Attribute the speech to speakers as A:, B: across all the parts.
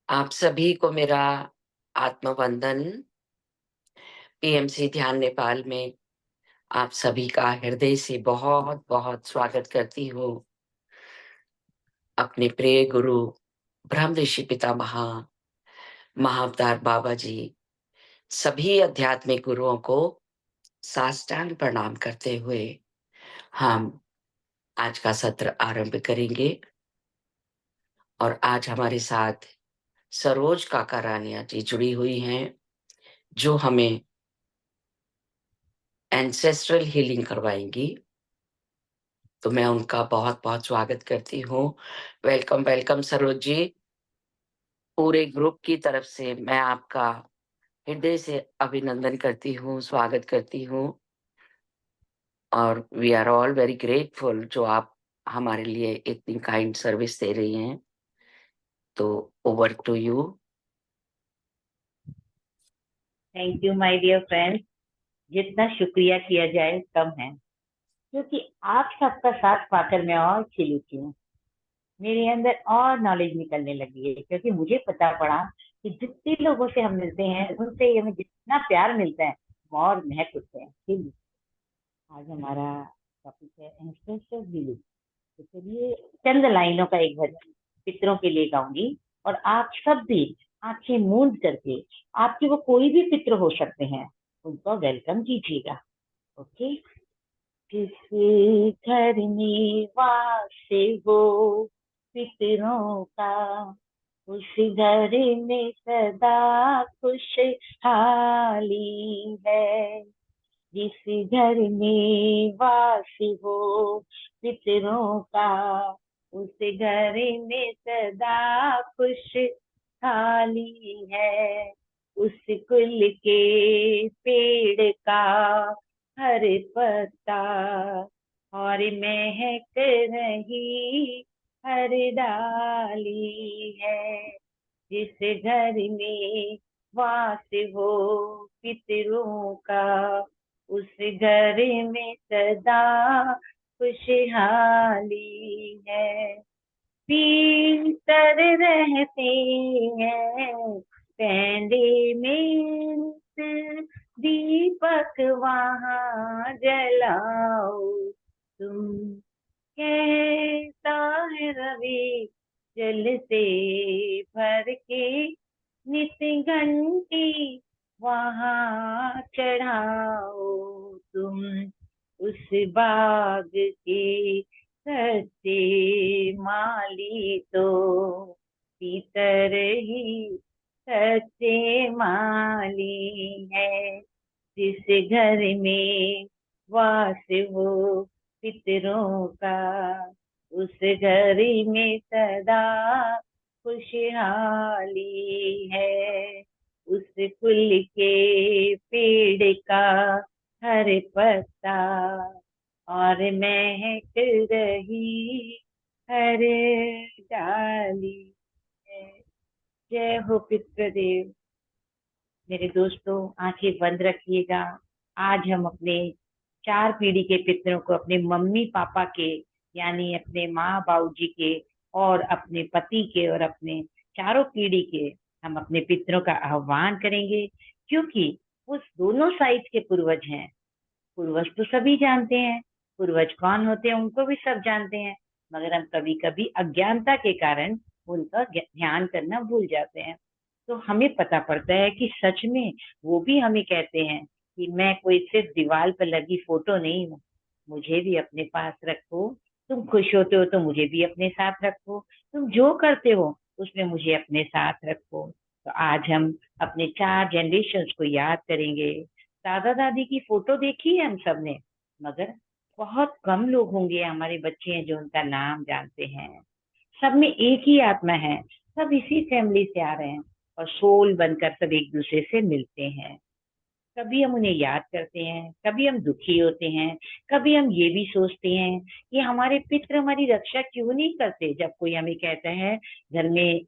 A: आप सभी को मेरा आत्मवंदन। पीएमसी ध्यान नेपाल में आप सभी का हृदय से बहुत-बहुत स्वागत करती हूँ। अपने प्रिय गुरु ब्रह्म ऋषि पितामह महाअवतार बाबा जी, सभी आध्यात्मिक गुरुओं को साष्टांग प्रणाम करते हुए हम आज का सत्र आरंभ करेंगे। और आज हमारे साथ सरोज काका रानिया जी जुड़ी हुई हैं, जो हमें एंसेस्ट्रल हीलिंग करवाएंगी। तो मैं उनका बहुत-बहुत स्वागत करती हूँ। Welcome, welcome Saroj ji. पूरे ग्रुप की तरफ से मैं आपका हृदय से अभिनंदन करती हूँ, स्वागत करती हूँ। और we are all very grateful जो आप हमारे लिए इतनी काइंड सर्विस दे रही हैं। तो over to you.
B: Thank you my dear friends. जितना शुक्रिया किया जाए कम है, क्योंकि आप सबका साथ पाकर मैं और खिली हुई हूँ। मेरे अंदर और नॉलेज निकलने लगी है, क्योंकि मुझे पता पड़ा कि जितने लोगों से हम मिलते हैं उनसे हमें जितना प्यार मिलता है हम और महक उठते हैं। ठीक, आज हमारा टॉपिक है एंसेस्टर हीलिंग। तो चलिए चंद लाइनों का एक भजन पितरों के लिए गाऊंगी, और आप सब भी आंखें मूंद करके, आपके वो कोई भी पित्र हो सकते हैं, उनको वेलकम कीजिएगा। ओके। किसी घर में वास हो पितरों का, उस घर में सदा खुशहाली है। जिस घर में वास हो पितरों का, उस घर में सदा खुशहाली है। उस कुल के पेड़ का हर पत्ता और महक रही हर डाली है। जिस घर में वास हो पितरों का, उस घर में सदा खुशहाली है। पीतर रहते हैं पैंडे में, दीपक वहाँ जलाओ तुम। कहता है रवि जल से भर के, नित घंटी वहाँ चढ़ाओ तुम। उस बाग के सच्चे माली तो भीतर ही सच्चे माली है। जिस घर में वास हो पितरों का, उस घर में सदा खुशहाली है। उस फूल के पेड़ का हर पत्ता और महक रही हर डाली है। जय हो पितृदेव। मेरे दोस्तों, आंखें बंद रखिएगा। आज हम अपने 4 पीढ़ी के पितरों को, अपने मम्मी पापा के, यानी अपने माँ बाबू जी के, और अपने पति के, और अपने चारों पीढ़ी के, हम अपने पितरों का आह्वान करेंगे, क्योंकि वो दोनों साइड के पूर्वज हैं। पूर्वज तो सभी जानते हैं, पूर्वज कौन होते हैं उनको भी सब जानते हैं, मगर हम कभी कभी अज्ञानता के कारण उनका ध्यान करना भूल जाते हैं। तो हमें पता पड़ता है कि सच में वो भी हमें कहते हैं कि मैं कोई सिर्फ दीवार पर लगी फोटो नहीं हूँ, मुझे भी अपने पास रखो। तुम खुश होते हो तो मुझे भी अपने साथ रखो, तुम जो करते हो उसमें मुझे अपने साथ रखो। तो आज हम अपने 4 जनरेशन को याद करेंगे। दादा दादी की फोटो देखी है हम सब ने, मगर बहुत कम लोग होंगे, हमारे बच्चे हैं जो उनका नाम जानते हैं। सब में एक ही आत्मा है, सब इसी फैमिली से आ रहे हैं, और सोल बनकर सब एक दूसरे से मिलते हैं। कभी हम उन्हें याद करते हैं, कभी हम दुखी होते हैं, कभी हम ये भी सोचते हैं कि हमारे पितृ हमारी रक्षा क्यों नहीं करते। जब कोई हमें कहता है घर में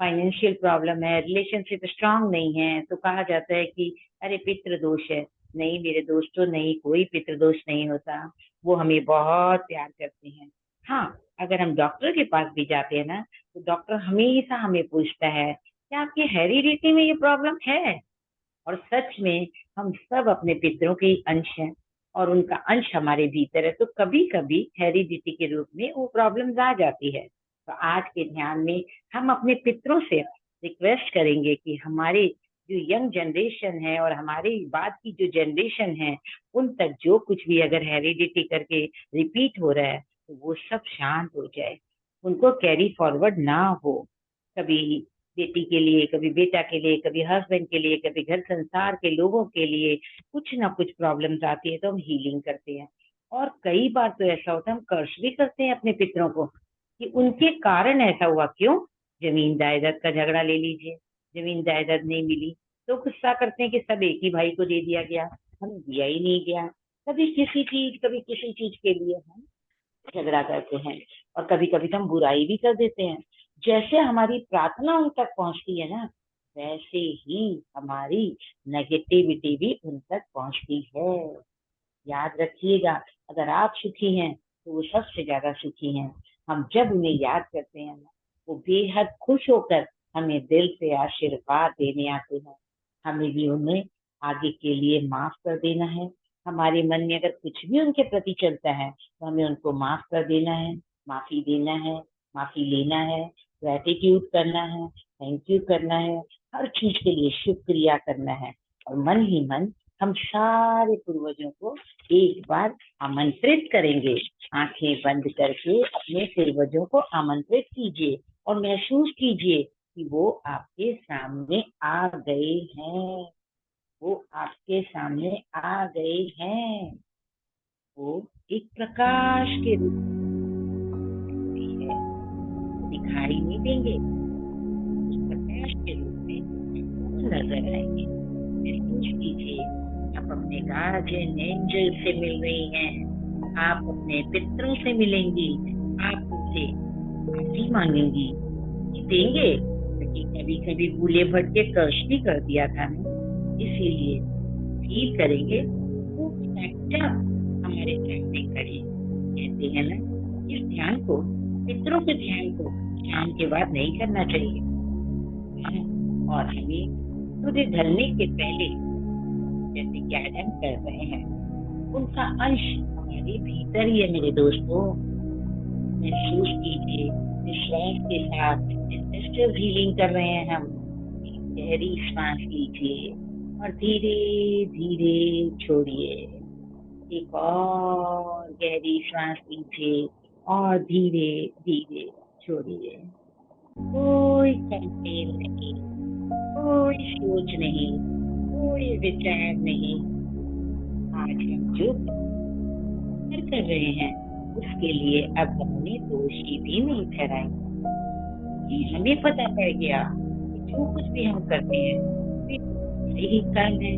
B: फाइनेंशियल प्रॉब्लम है, रिलेशनशिप स्ट्रांग नहीं है, तो कहा जाता है कि अरे पितृ दोष है। नहीं मेरे दोस्तों, नहीं, कोई पितृ दोष नहीं होता। वो हमें बहुत प्यार करते हैं। हाँ, अगर हम डॉक्टर के पास भी जाते हैं ना, तो डॉक्टर हमेशा हमें पूछता है क्या आपकी हेरिडिटी में ये प्रॉब्लम है? और सच में हम सब अपने पितरों के ही अंश हैं और उनका अंश हमारे भीतर है, तो कभी कभी हेरिडिटी के रूप में वो प्रॉब्लम्स आ जाती है। तो आज के ध्यान में हम अपने पितरों से रिक्वेस्ट करेंगे कि हमारे जो यंग जनरेशन है और हमारे बाद की जो जनरेशन है, उन तक जो कुछ भी अगर हेरिडिटी करके रिपीट हो रहा है तो वो सब शांत हो जाए, उनको कैरी फॉरवर्ड ना हो। कभी बेटी के लिए, कभी बेटा के लिए, कभी हस्बैंड के लिए, कभी घर संसार के लोगों के लिए कुछ ना कुछ प्रॉब्लम्स आती है तो हम हीलिंग करते हैं। और कई बार तो ऐसा होता है हम कर्ज भी करते हैं अपने पितरों को कि उनके कारण ऐसा हुआ। क्यों? जमीन जायदाद का झगड़ा ले लीजिए, जमीन जायदाद नहीं मिली तो गुस्सा करते हैं कि सब एक ही भाई को दे दिया गया, हमें दिया ही नहीं गया। कभी किसी चीज, कभी किसी चीज के लिए हम झगड़ा करते हैं। और कभी कभी तो हम बुराई भी कर देते हैं। जैसे हमारी प्रार्थना उन तक पहुंचती है ना, वैसे ही हमारी नेगेटिविटी भी उन तक पहुंचती है। याद रखिएगा, अगर आप सुखी हैं तो वो सबसे ज्यादा सुखी हैं। हम जब उन्हें याद करते हैं ना, वो बेहद खुश होकर हमें दिल से आशीर्वाद देने आते हैं। हमें भी उन्हें आगे के लिए माफ कर देना है। हमारे मन में अगर कुछ भी उनके प्रति चलता है तो हमें उनको माफ कर देना है, माफी देना है, माफी लेना है, ग्रेटिट्यूड करना है, थैंक यू करना है, हर चीज के लिए शुक्रिया करना है। और मन ही मन हम सारे पूर्वजों को एक बार आमंत्रित करेंगे। आंखें बंद करके अपने पूर्वजों को आमंत्रित कीजिए और महसूस कीजिए कि वो आपके सामने आ गए हैं। वो आपके सामने आ गए हैं। वो एक प्रकाश के रूप में है, दिखाई नहीं देंगे, उस प्रकाश के रूप में वो नजर आएंगे। महसूस कीजिए आप अपने गार्जियन एंजल से मिल रही हैं, आप अपने पितरों से मिलेंगी, आप उनसे माफी मांगेंगी। देंगे क्योंकि कभी कभी भूले भटके कर्ज भी कर दिया था ना, इसीलिए फील करेंगे वो फैक्टर हमारे सामने खड़े। कहते हैं ना, इस ध्यान को, पितरों के ध्यान को शाम के बाद नहीं करना चाहिए। हाँ, और हमें सूर्य ढलने के पहले, जैसे कि आज हम कर रहे हैं, उनका अंश हमारे भीतर ही है मेरे दोस्तों। महसूस कीजिए, विश्वास के साथ एंसेस्टर हीलिंग कर रहे हैं हम। गहरी सांस लीजिए और धीरे धीरे छोड़िए। एक और गहरी सांस लीजिए और धीरे धीरे छोड़िए। कोई कंप्लेन नहीं, कोई सोच नहीं, कोई विचार नहीं। आज हम जो कर रहे हैं उसके लिए अब हमने दोषी भी नहीं ठहराएंगे। कि हमें पता पड़ गया कि जो कुछ भी हम करते हैं वे हमारे ही कर्म है,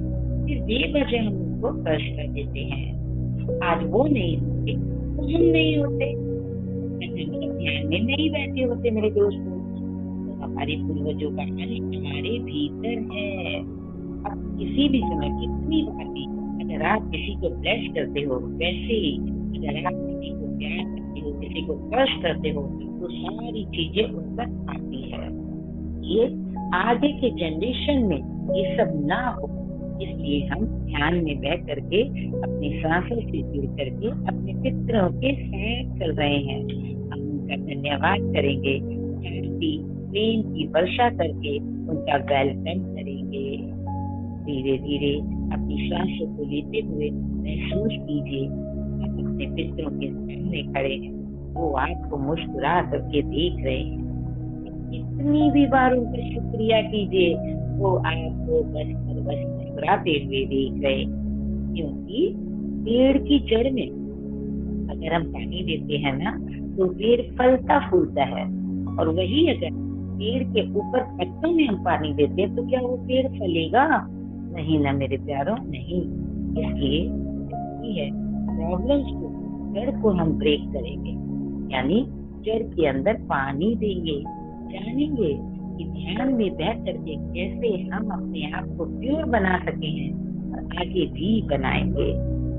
B: फिर बेवजह हम उनको कष्ट कर देते हैं। आज वो नहीं होते तो हम नहीं होते, हम सब ध्यान में नहीं बैठे होते मेरे दोस्तों। तो हमारे पूर्वजों का अंश हमारे भीतर है। अब किसी भी समय, कितनी बार भी अगर आप किसी को ब्लेस करते हो, वैसे ही अगर आप किसी को प्यार करते हो, किसी को कष्ट करते हो, तो सारी चीजें उन तक आती है। ये आगे के जनरेशन में ये सब ना हो, इसलिए हम ध्यान में बैठ करके अपनी सांसों से जुड़ करके अपने पितरों के साथ चल रहे हैं। हम उनका धन्यवाद करेंगे, शांति प्रेम की वर्षा करके उनका वेलकम करेंगे। धीरे धीरे अपनी सांसों को लेते हुए महसूस कीजिए आप अपने पितरों के सामने खड़े हैं। वो आपको मुस्कुरा करके देख रहे हैं। कितनी भी बार उनका शुक्रिया कीजिए, वो आपको बस और बस मुस्कुराते हुए देख रहे हैं। क्योंकि पेड़ की जड़ में अगर हम पानी देते हैं ना, तो पेड़ फलता फूलता है। और वही अगर पेड़ के ऊपर पत्तों में हम पानी देते हैं तो क्या वो पेड़ फलेगा? नहीं ना मेरे प्यारों, नहीं। इसलिए है प्रॉब्लम्स को, जड़ को हम ब्रेक करेंगे, यानी जड़ के अंदर पानी देंगे। जानेंगे कि ध्यान में बैठ करके कैसे हम अपने आप को प्योर बना सके हैं और आगे भी बनाएंगे।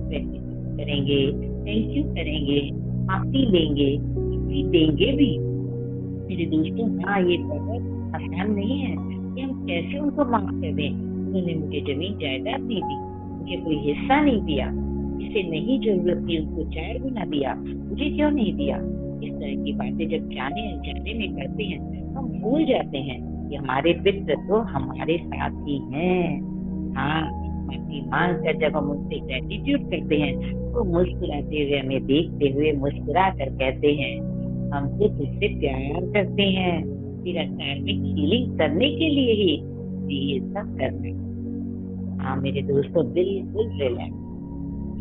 B: ग्रेटिट्यूड करेंगे, थैंक यू करेंगे, माफी लेंगे, माफी देंगे भी। मेरे दोस्तों, हाँ, ये बहुत आसान नहीं है। कि हम कैसे उनको माफ कर दें। उन्होंने मुझे जमीन जायदाद नहीं दी, मुझे कोई हिस्सा नहीं दिया, जिसे नहीं जरूरत थी उनको 4 गुना दिया, मुझे क्यों नहीं दिया। इस तरह की बातें जब जाने अनजाने में करते हैं, हम भूल जाते हैं कि हमारे पितृ तो हमारे साथ ही हैं। हाँ, माफी मांग कर जब हम उनसे ग्रेटिट्यूड करते हैं, तो मुस्कुराते हुए हमें देखते हुए मुस्कुरा कर कहते हैं, हमसे तुझसे प्यार करते हैं, तेरा कार्मिक हीलिंग करने के लिए ही ये सब करना। हाँ मेरे दोस्तों, बिल्कुल रिलैक्स।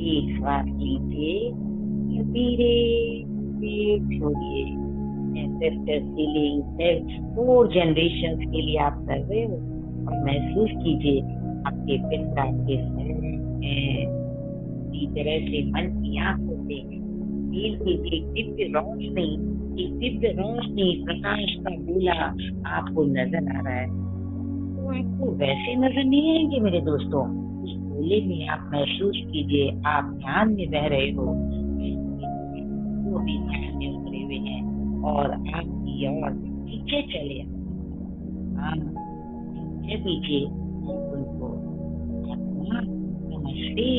B: एक श्वास लीजिए और धीरे से छोड़िए। एंसेस्टर हीलिंग सिर्फ 4 जनरेशन के लिए आप कर रहे हो, और महसूस कीजिए आपके पिता आपके साथ हैं। इसी तरह से मन की आंखों से फील कीजिए एक दिव्य रोशनी प्रकाश का गोला आपको नजर आ रहा है। तो आपको वैसे नजर नहीं आएंगे मेरे दोस्तों। उस गोले में आप महसूस कीजिए आप ध्यान में बह रहे हो, वो भी ध्यान में उतरे हुए हैं और आपकी ओर पीछे चले आए। हाँ, पीछे पीछे आप उनको आत्मा नमस्ते,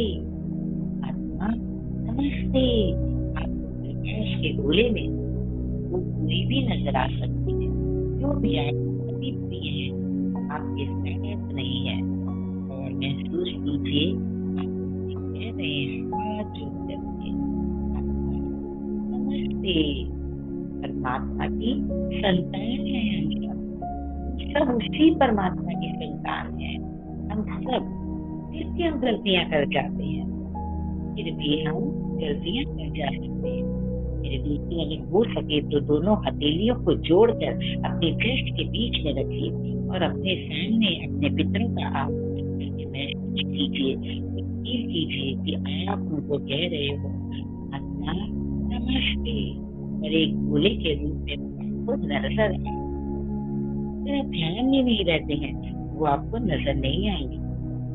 B: आत्मा नमस्ते। आपको प्रकाश के गोले में वो कोई भी नजर आ सकती है, जो भी आपको अभी प्रिय है, आपके साथ नहीं है। और महसूस कीजिए आप उनसे कह रहे हैं हाथ जोड़ करके, आत्मा नमस्ते। परमात्मा की संतान है हम सब उसी परमात्मा की संतान है। हम सब फिर भी हम गलतियां कर जाते हैं, फिर भी हम गलतियां कर जा सकते हैं। मेरे दोस्तों, अगर हो सके तो दोनों हथेलियों को जोड़कर अपने चेस्ट के बीच में रखिए और अपने सामने अपने पितरों का आप महसूस कीजिए, फील कीजिए कि आप उनको कह रहे हो आत्मा नमस्ते, और एक गोले के रूप में आपको नजर आए। अगर आप ध्यान में नहीं रहते हैं, वो आपको नजर नहीं आएंगे।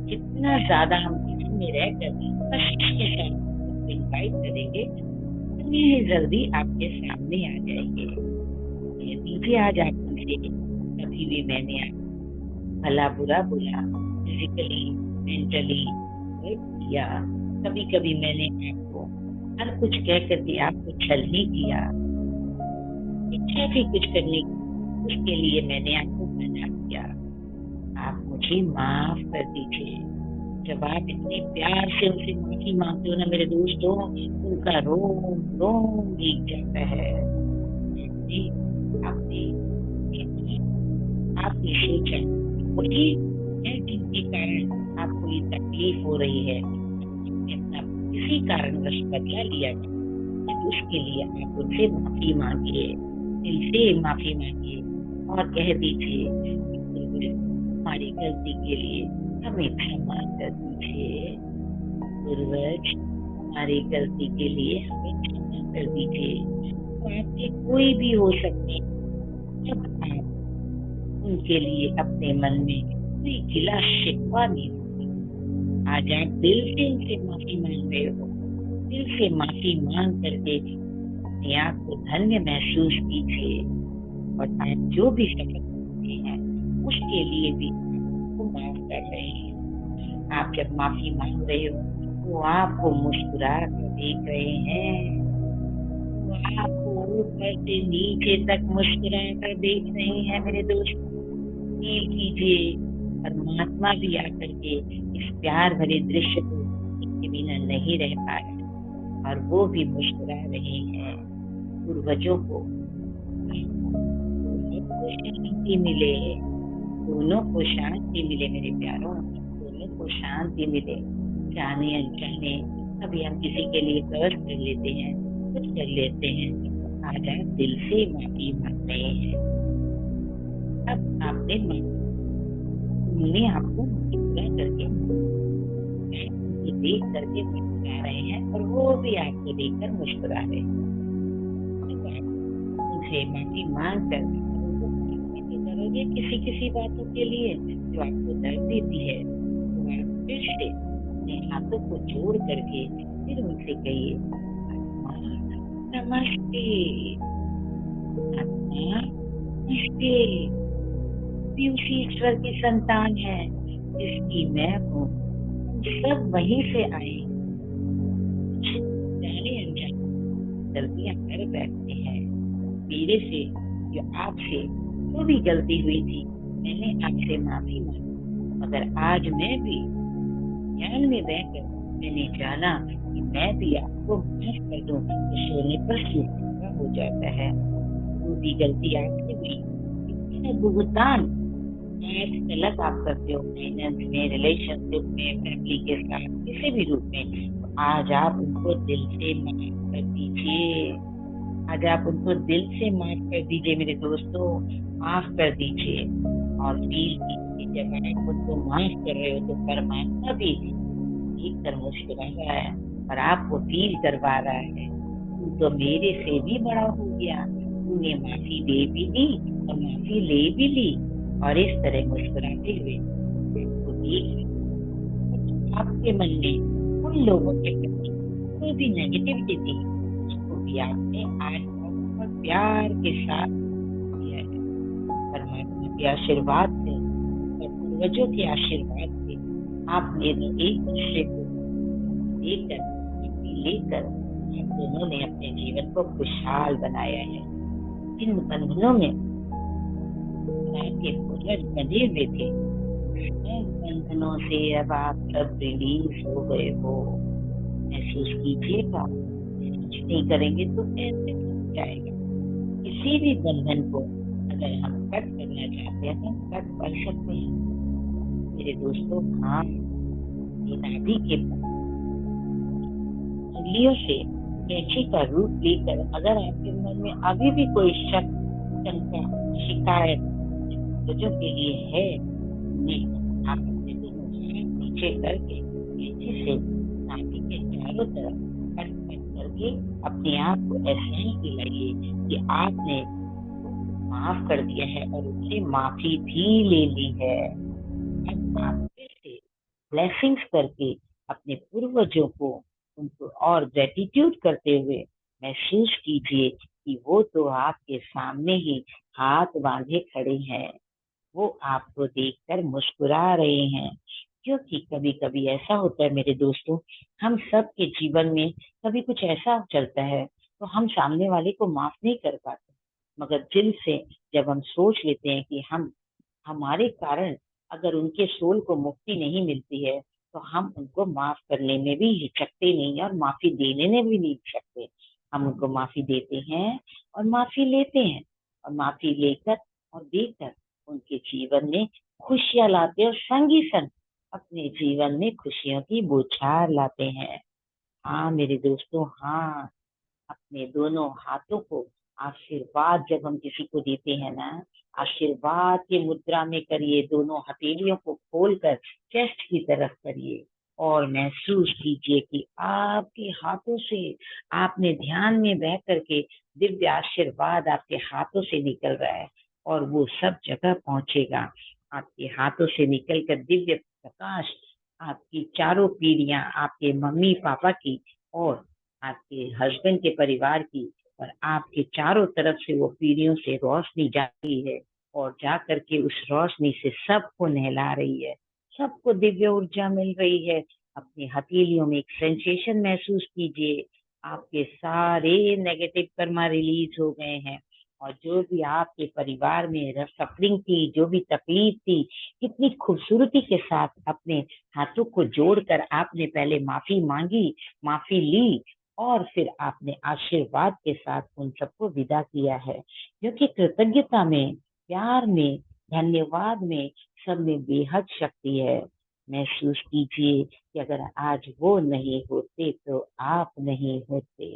B: जितना ज्यादा हम ध्यान में रहकर कशिश के साथ इनवाइट करेंगे, उतनी ही जल्दी आपके सामने आ जाएंगे। कह दीजिए आज आप मुझसे कभी भी मैंने आपको भला बुरा बोला, फिजिकली मेंटली हर्ट किया, कभी कभी मैंने आपको हर कुछ कह करके आपको छल ही किया, इच्छा थी कुछ करने की, उसके लिए मैंने आपको मना किया, आप मुझे माफ कर दीजिए। जब आप इतने प्यार से उनसे माफी मांगते हो ना मेरे दोस्तों, उनका रोम रोम भीग जाता है। आपने आपने आपने सोचा कि वही है जिनके कारण आपको ये तकलीफ हो रही है, आपने अपना किसी कारणवश बदला लिया था, तो उसके लिए आप उनसे माफी मांगिए, दिल से माफी मांगिए और कह दीजिए कि हमारी गलती के लिए हमें क्षमा कर दीजिए। पूर्वज, हमारी गलती के लिए हमें क्षमा कर दीजिए। तो आपके कोई भी हो सकते हैं, जब आप उनके लिए अपने मन में कोई गिला शिकवा नहीं होगी, आज आप दिल से उनसे माफी मांग रहे हो। दिल से माफी मांग करके अपने आप को धन्य महसूस कीजिए, और आप जो भी सफर करते हैं उसके लिए भी आपको माफ कर रहे हैं। आप जब माफी मांग रहे हो, वो आपको मुस्कुरा कर देख रहे हैं, वो आपको ऊपर से नीचे तक मुस्कुरा कर देख रहे हैं मेरे दोस्त। फील कीजिए परमात्मा भी आकर के इस प्यार भरे दृश्य को के बिना नहीं रह पा रहे, और वो भी मुस्कुरा रहे हैं। पूर्वजों को शांति मिले, दोनों को शांति मिले मेरे प्यारों, दोनों को शांति मिले। जाने अनजाने कभी हम किसी के लिए कर्ज कर लेते हैं, कुछ कर लेते हैं, आज आप दिल से माफी मांग रहे हैं। अब आपने उन्होंने आपको मुस्कुरा करके देख करके मुस्कुरा रहे हैं, और वो भी आपको देखकर मुस्कुरा रहे हैं। उनसे माफी मांग कर उनको करोगे किसी किसी बातों के लिए जो आपको दर्द देती है, तो आप फिर से अपने हाथों को जोड़ करके फिर उनसे कहिए आत्मा नमस्ते, आत्मा नमस्ते। भी उसी ईश्वर की संतान है जिसकी मैं हूँ। हम सब वहीं से आए। जाने अनजाने गलतियां कर बैठते हैं। मेरे से या आपसे जो भी गलती हुई थी, मैंने आपसे माफी मांगी। मगर आज मैं भी ध्यान में बहकर मैंने जाना कि मैं भी आपको माफ कर दूं तो सोने पर सुहागा हो जाता है। जो भी गलती आपसे हुई, इसका भुगतान आज तलक आप करते हो, फाइनेंस में, रिलेशनशिप में, फैमिली के साथ, किसी भी रूप में। तो आज आप उनको दिल से माफ कर दीजिए। आज आप उनको दिल से माफ कर दीजिए मेरे दोस्तों। माफ कर दीजिए और फील कीजिए, जब आप उनको माफ कर रहे हो तो परमात्मा भी देख कर मुस्कुरा रहा है और आपको फील करवा रहा है, तू तो मेरे से भी बड़ा हो गया। तूने माफी दे भी दी और माफी ले भी ली। और इस तरह मुस्कुराते हुए आपको देख रहे हैं। आपके मन में उन लोगों के प्रति कोई भी नेगेटिविटी थी, उसको भी आपने आज बहुत प्यार के साथ किया है। परमात्मा के आशीर्वाद से और पूर्वजों के आशीर्वाद से आपने तो एक दूसरे को लेकर, लेकर आप दोनों ने अपने जीवन को खुशहाल बनाया है। इन बंधनों में आपके पूर्वज बंधे हुए थे, इन बंधनों से अब आप सब रिलीज हो गए हो। महसूस कीजिएगा। कुछ नहीं करेंगे तो कैसे हो जाएगा। किसी भी बंधन को अगर हम कट करना चाहते हैं तो हम कट कर सकते हैं मेरे दोस्तों। हाँ, ये नाभि के उंगलियों से कैंची का रूप लेकर अगर आपके मन में अभी भी कोई शक, शंका, शिकायत बच्चों के लिए है, नहीं, आप अपने दोनों हाथ नीचे करके कैंची से नाभि के चारों तरफ कट कट करके अपने आप को एहसास दिलाइए कि आपने माफ कर दिया है और उससे माफी भी ले ली है। अब आप फिर से ब्लेसिंग्स करके अपने पूर्वजों को, उनको और ग्रेटिट्यूड करते हुए महसूस कीजिए कि वो तो आपके सामने ही हाथ बांधे खड़े हैं। वो आपको देखकर मुस्कुरा रहे हैं। क्योंकि कभी कभी ऐसा होता है मेरे दोस्तों, हम सब के जीवन में कभी कुछ ऐसा चलता है तो हम सामने वाले को माफ नहीं कर पाते। मगर दिल से जब हम सोच लेते हैं कि हम, हमारे कारण अगर उनके सोल को मुक्ति नहीं मिलती है, तो हम उनको माफ करने में भी हिचकते नहीं है और माफी देने में भी नहीं हिचकते। हम उनको माफी देते हैं और माफी लेते हैं और माफी लेकर और देकर उनके जीवन में खुशियां लाते हैं और संग ही संग अपने जीवन में खुशियों की बौछार लाते हैं। हाँ मेरे दोस्तों, हाँ, अपने दोनों हाथों को आशीर्वाद जब हम किसी को देते हैं ना, आशीर्वाद की मुद्रा में करिए, दोनों हथेलियों को खोलकर चेस्ट की तरफ करिए और महसूस कीजिए कि आपके हाथों से, आपने ध्यान में बह करके दिव्य आशीर्वाद आपके हाथों से निकल रहा है और वो सब जगह पहुंचेगा। आपके हाथों से निकलकर दिव्य प्रकाश आपकी चारों पीढ़ियां, आपके मम्मी पापा की और आपके हस्बैंड के परिवार की और आपके चारों तरफ से वो पीढ़ियों से रोशनी जा रही है और जा करके उस रोशनी से सबको नहला रही है। सबको दिव्य ऊर्जा मिल रही है। अपनी हथेलियों में एक सेंसेशन महसूस कीजिए। आपके सारे नेगेटिव कर्मा रिलीज हो गए हैं और जो भी आपके परिवार में सफरिंग थी, जो भी तकलीफ थी, कितनी खूबसूरती के साथ अपने हाथों को जोड़कर आपने पहले माफी मांगी, माफी ली और फिर आपने आशीर्वाद के साथ उन सबको विदा किया है। क्योंकि कृतज्ञता में, प्यार में, धन्यवाद में, सब में बेहद शक्ति है। महसूस कीजिए कि अगर आज वो नहीं होते तो आप नहीं होते।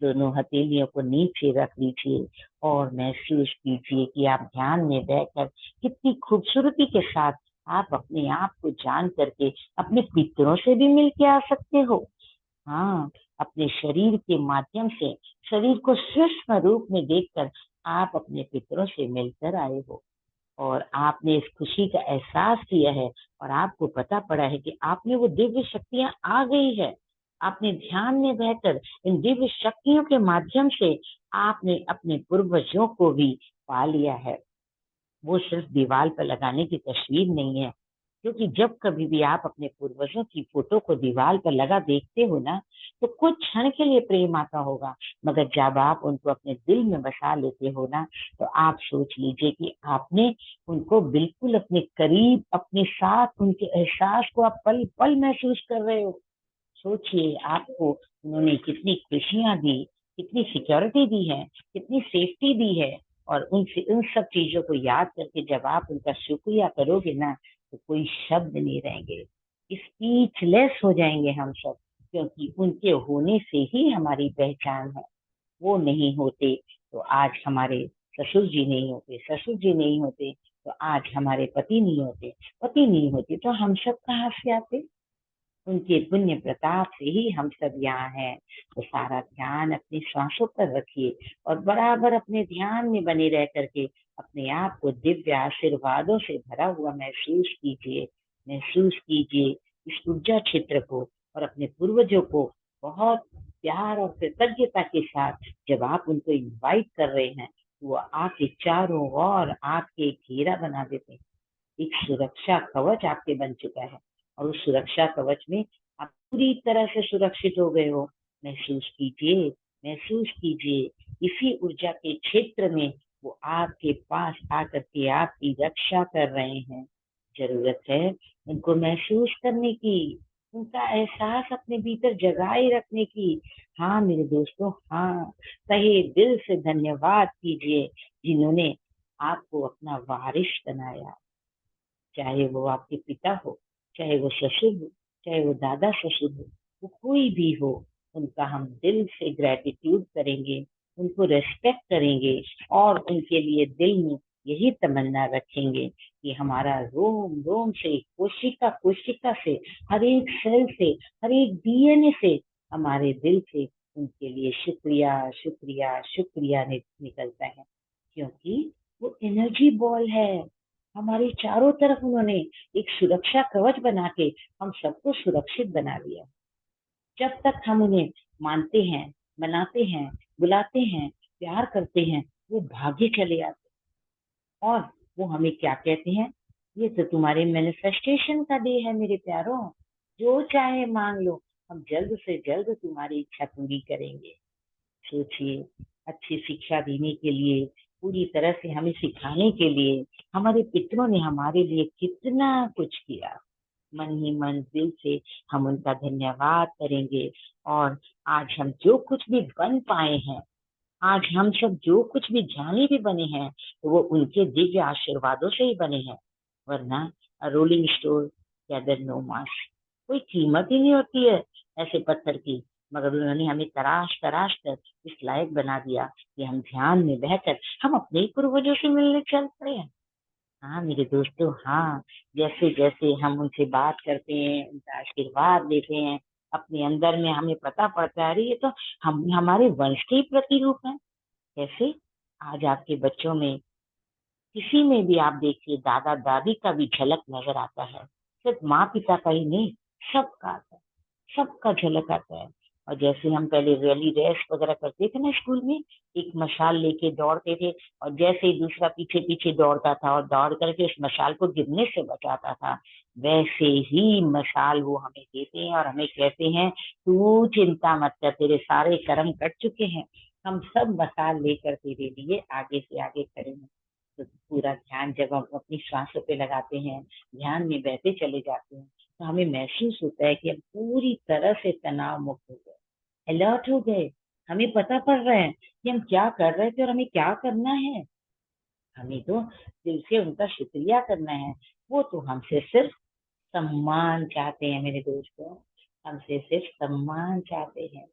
B: दोनों हथेलियों को नीचे रख लीजिए और महसूस कीजिए कि आप ध्यान में बैठकर कितनी खूबसूरती के साथ आप अपने आप को जान करके अपने पितरों से भी मिल के आ सकते हो। हाँ, अपने शरीर के माध्यम से शरीर को सूक्ष्म रूप में देखकर आप अपने पितरों से मिलकर आए हो और आपने इस खुशी का एहसास किया है और आपको पता पड़ा है कि आप में वो दिव्य शक्तियां आ गई है। आपने ध्यान में बहकर इन दिव्य शक्तियों के माध्यम से आपने अपने पूर्वजों को भी पा लिया है। वो सिर्फ दीवार पर लगाने की तस्वीर नहीं है, क्योंकि जब कभी भी आप अपने पूर्वजों की फोटो को दीवार पर लगा देखते हो ना, तो कुछ क्षण के लिए प्रेम आता होगा, मगर जब आप उनको अपने दिल में बसा लेते हो ना, तो आप सोच लीजिए कि आपने उनको बिल्कुल अपने करीब, अपने साथ, उनके एहसास को आप पल पल महसूस कर रहे हो। सोचिए आपको उन्होंने कितनी खुशियां दी, कितनी सिक्योरिटी दी है, कितनी सेफ्टी दी है। और उन सब चीजों को याद करके जब आप उनका शुक्रिया करोगे ना, तो कोई शब्द नहीं रहेंगे, स्पीचलेस हो जाएंगे हम सब, क्योंकि उनके होने से ही हमारी पहचान है। वो नहीं होते तो आज हमारे ससुर जी नहीं होते, ससुर जी नहीं होते तो आज हमारे पति नहीं होते, पति नहीं होते तो हम सब कहाँ से आते। उनके पुण्य प्रताप से ही हम सब यहाँ हैं। तो सारा ध्यान अपनी श्वासों पर रखिए और बराबर अपने ध्यान में बने रह करके अपने आप को दिव्य आशीर्वादों से भरा हुआ महसूस कीजिए। महसूस कीजिए इस ऊर्जा क्षेत्र को और अपने पूर्वजों को बहुत प्यार और कृतज्ञता के साथ जब आप उनको इनवाइट कर रहे हैं, वो आपके चारों ओर आपके एक घेरा बना देते हैं। एक सुरक्षा कवच आपके बन चुका है और उस सुरक्षा कवच में आप पूरी तरह से सुरक्षित हो गए हो। महसूस कीजिए, महसूस कीजिए इसी ऊर्जा के क्षेत्र में वो आपके पास आकर के आपकी रक्षा कर रहे हैं। जरूरत है उनको महसूस करने की, उनका एहसास अपने भीतर जगाए रखने की। हाँ मेरे दोस्तों, हाँ, तहे दिल से धन्यवाद कीजिए जिन्होंने आपको अपना वारिस बनाया। चाहे वो आपके पिता हो, चाहे वो ससुर हो, चाहे वो दादा ससुर हो, वो कोई भी हो, उनका हम दिल से ग्रेटिट्यूड करेंगे, उनको रेस्पेक्ट करेंगे और उनके लिए दिल में यही तमन्ना रखेंगे कि हमारा रोम रोम से, कोशिका कोशिका से, हर एक सेल से, हर एक डीएनए से, हमारे दिल से उनके लिए शुक्रिया शुक्रिया शुक्रिया निकलता है, क्योंकि वो एनर्जी बॉल है। हमारे चारों तरफ उन्होंने एक सुरक्षा कवच बना के हम सबको सुरक्षित बना दिया। जब तक हम उन्हें मानते हैं, मनाते हैं, बुलाते हैं, प्यार करते हैं, वो भागे चले आते हैं। और वो हमें क्या कहते हैं, ये तो तुम्हारे मैनिफेस्टेशन का डे है मेरे प्यारों, जो चाहे मांग लो, हम जल्द से जल्द तुम्हारी इच्छा पूरी करेंगे। सोचिए, अच्छी शिक्षा देने के लिए, पूरी तरह से हमें सिखाने के लिए हमारे पितरों ने हमारे लिए कितना कुछ किया। मन ही मन दिल से हम उनका धन्यवाद करेंगे। और आज हम जो कुछ भी बन पाए हैं, आज हम सब जो कुछ भी जाने भी बने हैं, तो वो उनके दिव्य आशीर्वादों से ही बने हैं। वरना रोलिंग स्टोन गैदर नो मास, कोई कीमत ही नहीं होती है ऐसे पत्थर की। मगर उन्होंने हमें तराश तराश कर इस लायक बना दिया कि हम ध्यान में बहकर हम अपने ही पूर्वजों से मिलने चल पड़े हैं। हाँ मेरे दोस्तों, हाँ, जैसे जैसे हम उनसे बात करते हैं, उनका आशीर्वाद लेते हैं, अपने अंदर में हमें पता पड़ता है, अरे ये तो हम हमारे वंश के ही प्रतिरूप हैं। कैसे आज आपके बच्चों में, किसी में भी आप देखिए, दादा दादी का भी झलक नजर आता है। सिर्फ माँ पिता का ही नहीं, सबका आता है, सबका झलक आता है। और जैसे हम पहले रैली रेस वगैरह करते थे ना स्कूल में, एक मशाल लेके दौड़ते थे, और जैसे ही दूसरा पीछे पीछे दौड़ता था और दौड़ करके उस मशाल को गिरने से बचाता था, वैसे ही मशाल वो हमें देते हैं और हमें कहते हैं तू चिंता मत कर, तेरे सारे कर्म कट चुके हैं, हम सब मशाल लेकर तेरे लिए आगे से आगे खड़े हैं। तो पूरा ध्यान जब हम अपनी सांसों पे लगाते हैं, ध्यान में बहते चले जाते हैं, तो हमें महसूस होता है कि हम पूरी तरह से तनाव मुक्त हो गए, अलर्ट हो गए। हमें पता पड़ रहा है कि हम क्या कर रहे थे और हमें क्या करना है। हमें तो दिल से उनका शुक्रिया करना है। वो तो हमसे सिर्फ सम्मान चाहते हैं मेरे दोस्तों, हमसे सिर्फ सम्मान चाहते हैं,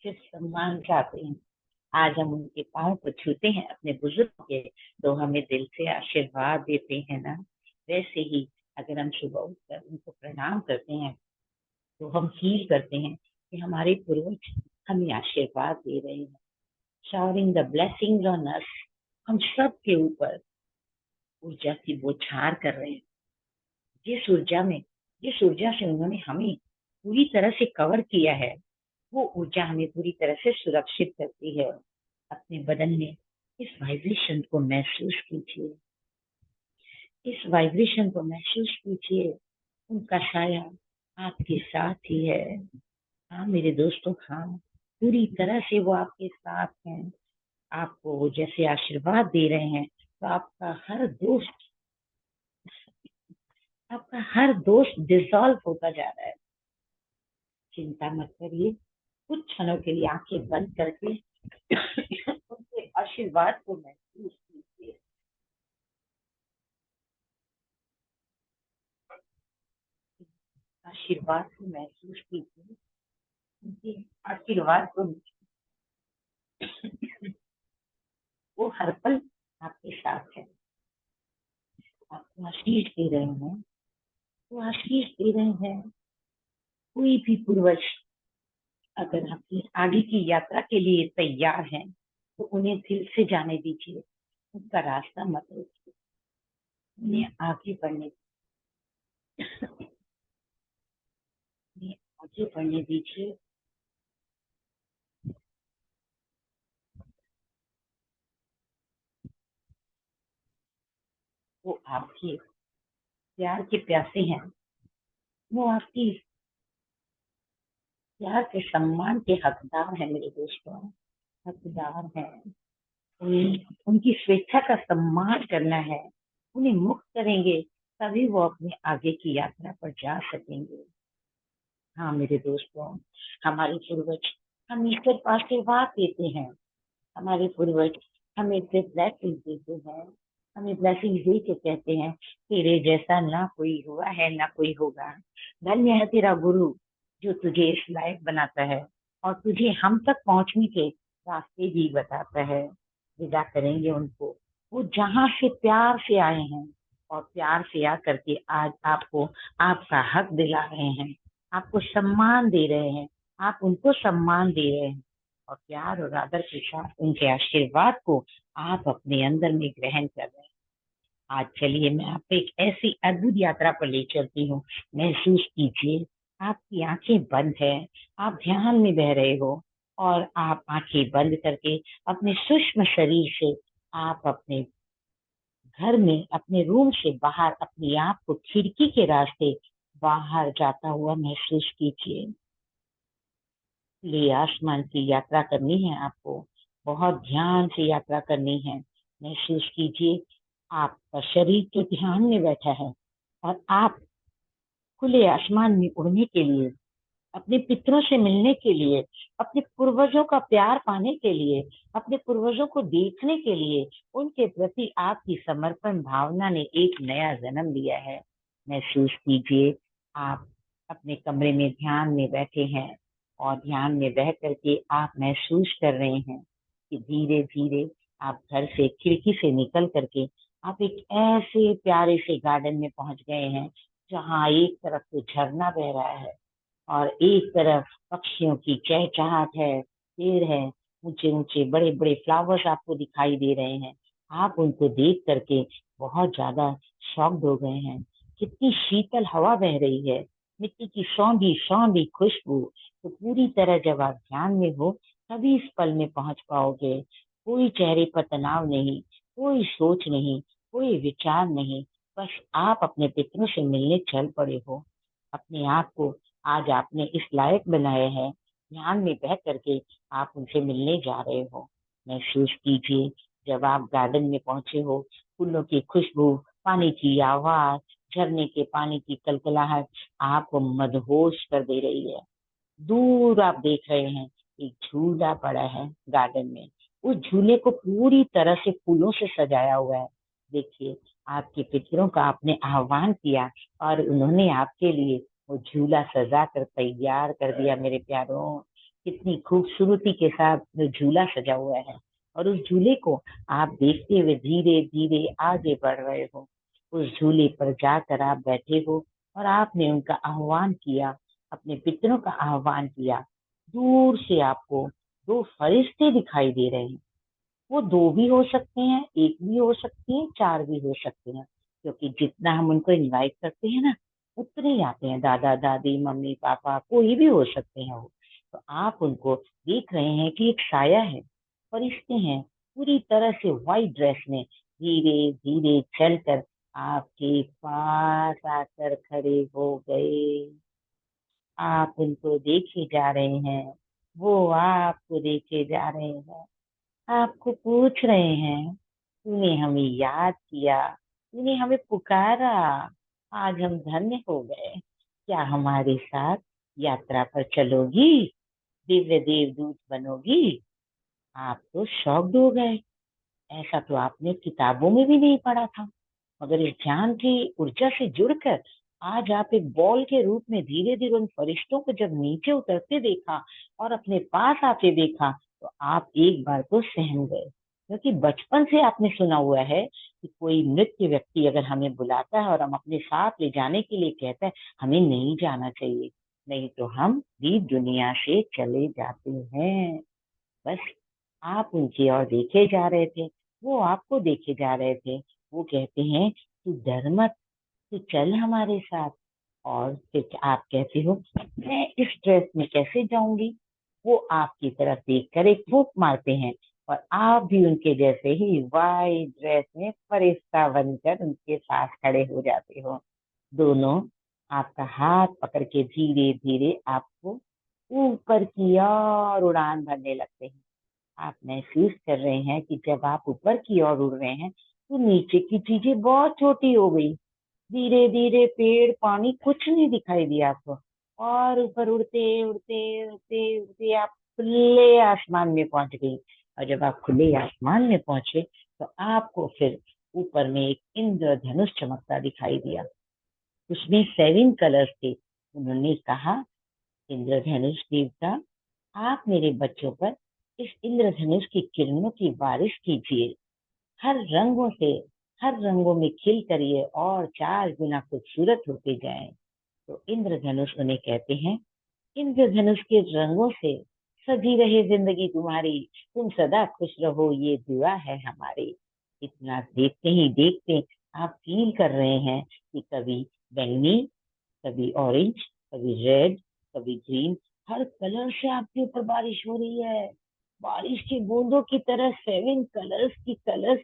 B: सिर्फ सम्मान चाहते हैं। आज हम उनके पाँव को छूते हैं अपने बुजुर्ग के, तो हमें दिल से आशीर्वाद देते हैं ना। वैसे ही अगर हम सुबह उठकर उनको प्रणाम करते हैं, तो हम फील करते हैं कि हमारे पूर्वज हमें आशीर्वाद दे रहे हैं, showering the blessings on us. हम सब के ऊपर ऊर्जा की बौछार कर रहे हैं। जिस ऊर्जा में, जिस ऊर्जा से उन्होंने हमें पूरी तरह से कवर किया है, वो ऊर्जा हमें पूरी तरह से सुरक्षित करती है। अपने बदन में इस वाइब्रेशन को महसूस कीजिए, इस वाइब्रेशन को महसूस कीजिए, उनका साया आपके साथ ही है। हाँ मेरे दोस्तों, हाँ, पूरी तरह से वो आपके साथ हैं। आपको वो जैसे आशीर्वाद दे रहे हैं, तो आपका हर दोस्त डिसॉल्व होता जा रहा है। चिंता मत करिए, कुछ क्षणों के लिए आंखें बंद करके उनके आशीर्वाद को महसूस कीजिए। आशीर्वाद को महसूस कीजिए, उनके आशीर्वाद को। वो हर पल आपके साथ है, आपको आशीष दे रहे हैं। वो आशीष दे रहे हैं। कोई भी पूर्वज अगर आपकी आगे की यात्रा के लिए तैयार हैं, तो उन्हें दिल से जाने दीजिए, उनका रास्ता मत रोकिए, उन्हें आगे बढ़ने उन्हें आगे बढ़ने दीजिए। वो आपके प्यार के प्यासे हैं। वो आपकी प्यार के सम्मान के हकदार हैं मेरे दोस्तों, हकदार हैं। उनकी स्वेच्छा का सम्मान करना है। उन्हें मुक्त करेंगे, तभी वो अपने आगे की यात्रा पर जा सकेंगे। हाँ मेरे दोस्तों, हमारे पूर्वज हम ईश्वर को आशीर्वाद देते हैं। हमारे पूर्वज हमें ब्लेसिंग देते हैं। हमें ब्लेसिंग दे के कहते हैं, तेरे जैसा ना कोई हुआ है ना कोई होगा। धन्य है तेरा गुरु, जो तुझे इस लायक बनाता है और तुझे हम तक पहुंचने के रास्ते भी बताता है। विदा करेंगे उनको, वो जहां से प्यार से आए हैं और प्यार से आकर के आज आपको आपका हक दिला रहे हैं, आपको सम्मान दे रहे हैं, आप उनको सम्मान दे रहे हैं और प्यार और आदर के साथ उनके आशीर्वाद को आप अपने अंदर में ग्रहण कर रहे हैं। आज चलिए मैं आपको एक ऐसी अद्भुत यात्रा पर ले चलती हूँ। महसूस कीजिए, आपकी आंखें बंद है, आप ध्यान में बह रहे हो और आप आंखें बंद करके अपने सूक्ष्म शरीर से आप अपने घर में, अपने रूम से बाहर अपने आप को खिड़की के रास्ते बाहर जाता हुआ महसूस कीजिए। लिए आसमान की यात्रा करनी है आपको, बहुत ध्यान से यात्रा करनी है। महसूस कीजिए, आपका शरीर तो ध्यान में बैठा है और आप खुले आसमान में उड़ने के लिए, अपने पितरों से मिलने के लिए, अपने पूर्वजों का प्यार पाने के लिए, अपने पूर्वजों को देखने के लिए, उनके प्रति आपकी समर्पण भावना ने एक नया जन्म लिया है। महसूस कीजिए, आप अपने कमरे में ध्यान में बैठे हैं और ध्यान में बह करके आप महसूस कर रहे हैं कि धीरे धीरे आप घर से, खिड़की से निकल करके आप एक ऐसे प्यारे से गार्डन में पहुंच गए हैं, जहाँ एक तरफ से झरना बह रहा है और एक तरफ पक्षियों की चहचहाट है, पेड़ है, ऊंचे ऊंचे बड़े बड़े फ्लावर्स आपको दिखाई दे रहे हैं। आप उनको देख करके बहुत ज्यादा शॉक्ड हो गए हैं। कितनी शीतल हवा बह रही है, मिट्टी की सौंधी सौंधी खुशबू। तो पूरी तरह जब आप ध्यान में हो, तभी इस पल में पहुंच पाओगे। कोई चेहरे पर तनाव नहीं, कोई सोच नहीं, कोई विचार नहीं, बस आप अपने पितरों से मिलने चल पड़े हो। अपने आप को आज आपने इस लायक बनाया है, ध्यान में बह करके आप उनसे मिलने जा रहे हो। महसूस कीजिए, जब आप गार्डन में पहुंचे हो, फूलों की खुशबू, पानी की आवाज, झरने के पानी की कलकलाहट आपको मदहोश कर दे रही है। दूर आप देख रहे हैं, एक झूला पड़ा है गार्डन में। उस झूले को पूरी तरह से फूलों से सजाया हुआ है। देखिए, आपके पितरों का आपने आह्वान किया और उन्होंने आपके लिए वो झूला सजा कर तैयार कर दिया। मेरे प्यारों, कितनी खूबसूरती के साथ वो झूला सजा हुआ है और उस झूले को आप देखते हुए धीरे धीरे आगे बढ़ रहे हो। उस झूले पर जाकर आप बैठे हो और आपने उनका आह्वान किया, अपने पितरों का आह्वान किया। दूर से आपको दो फरिश्ते दिखाई दे रहे हैं। वो दो भी हो सकते हैं, एक भी हो सकती है, चार भी हो सकते हैं, क्योंकि जितना हम उनको इनवाइट करते हैं ना, उतने ही आते हैं। दादा दादी, मम्मी पापा, कोई भी हो सकते हैं वो। तो आप उनको देख रहे हैं कि एक साया है, फरिश्ते हैं, पूरी तरह से व्हाइट ड्रेस में धीरे धीरे चलकर आपके पास आकर खड़े हो गए। आप उनको देखे जा रहे हैं, वो आपको देखे जा रहे हैं। आपको पूछ रहे हैं, तूने हमें याद किया, तूने हमें पुकारा, आज हम धन्य हो गए। क्या हमारे साथ यात्रा पर चलोगी? दिव्य देवदूत बनोगी? आप तो शॉक्ड हो गए। ऐसा तो आपने किताबों में भी नहीं पढ़ा था। मगर इस ज्ञान की ऊर्जा से जुड़कर आज आप एक बॉल के रूप में धीरे धीरे उन फरिश्तों को जब नीचे उतरते देखा और अपने पास आते देखा, तो आप एक बार तो सहम गए। क्योंकि बचपन से आपने सुना हुआ है कि कोई मृत व्यक्ति अगर हमें बुलाता है और हम अपने साथ ले जाने के लिए कहते हैं, हमें नहीं जाना चाहिए, नहीं तो हम भी दुनिया से चले जाते हैं। बस आप उनकी ओर देखे जा रहे थे, वो आपको देखे जा रहे थे। वो कहते हैं, तू डर मत, तू चल हमारे साथ। और फिर आप कहते हो, मैं इस ड्रेस में कैसे जाऊंगी? वो आपकी तरफ देखकर एक फूंक मारते हैं और आप भी उनके जैसे ही वाइट ड्रेस में फरिश्ता बनकर उनके पास खड़े हो जाते हो। दोनों आपका हाथ पकड़ के धीरे धीरे आपको ऊपर की ओर उड़ान भरने लगते हैं। आप महसूस कर रहे हैं कि जब आप ऊपर की ओर उड़ रहे हैं तो नीचे की चीजें बहुत छोटी हो गई। धीरे धीरे पेड़ पानी कुछ नहीं दिखाई दिया आपको। और ऊपर उड़ते उड़ते उड़ते उड़ते आप खुले आसमान में पहुंच गई। और जब आप खुले आसमान में पहुंचे तो आपको फिर ऊपर में एक इंद्रधनुष चमकता दिखाई दिया। उसमें 7 कलर्स थे। उन्होंने कहा, इंद्रधनुष देवता, आप मेरे बच्चों पर इस इंद्रधनुष की किरणों की बारिश कीजिए। हर रंगों से, हर रंगों में खिल कर ये और 4 गुना खूबसूरत होते जाएं। तो इंद्रधनुष उन्हें कहते हैं, इंद्रधनुष के रंगों से सजी रहे जिंदगी तुम्हारी, तुम सदा खुश रहो, ये दुआ है हमारी। इतना देखते ही देखते आप फील कर रहे हैं कि कभी बैंगनी, कभी ऑरेंज, कभी रेड, कभी ग्रीन, हर कलर से आपके ऊपर बारिश हो रही है। बारिश की बूंदों की तरह 7 कलर्स की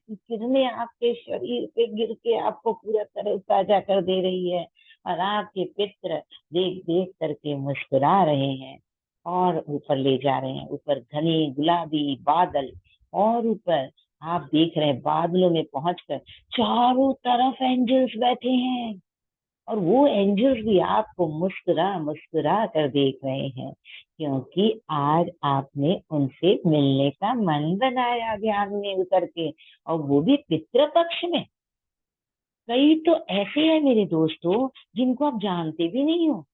B: किरणें आपके शरीर पे गिर के आपको पूरा तरह ताजा कर दे रही है। और आपके पित्र देख देख करके मुस्कुरा रहे हैं और ऊपर ले जा रहे हैं। ऊपर घने गुलाबी बादल, और ऊपर आप देख रहे हैं बादलों में पहुंचकर चारों तरफ एंजल्स बैठे हैं। और वो एंजल्स भी आपको मुस्कुरा मुस्कुरा कर देख रहे हैं, क्योंकि आज आपने उनसे मिलने का मन बनाया ध्यान में उतर के, और वो भी पितृ पक्ष में। कई तो ऐसे हैं मेरे दोस्तों जिनको आप जानते भी नहीं हो,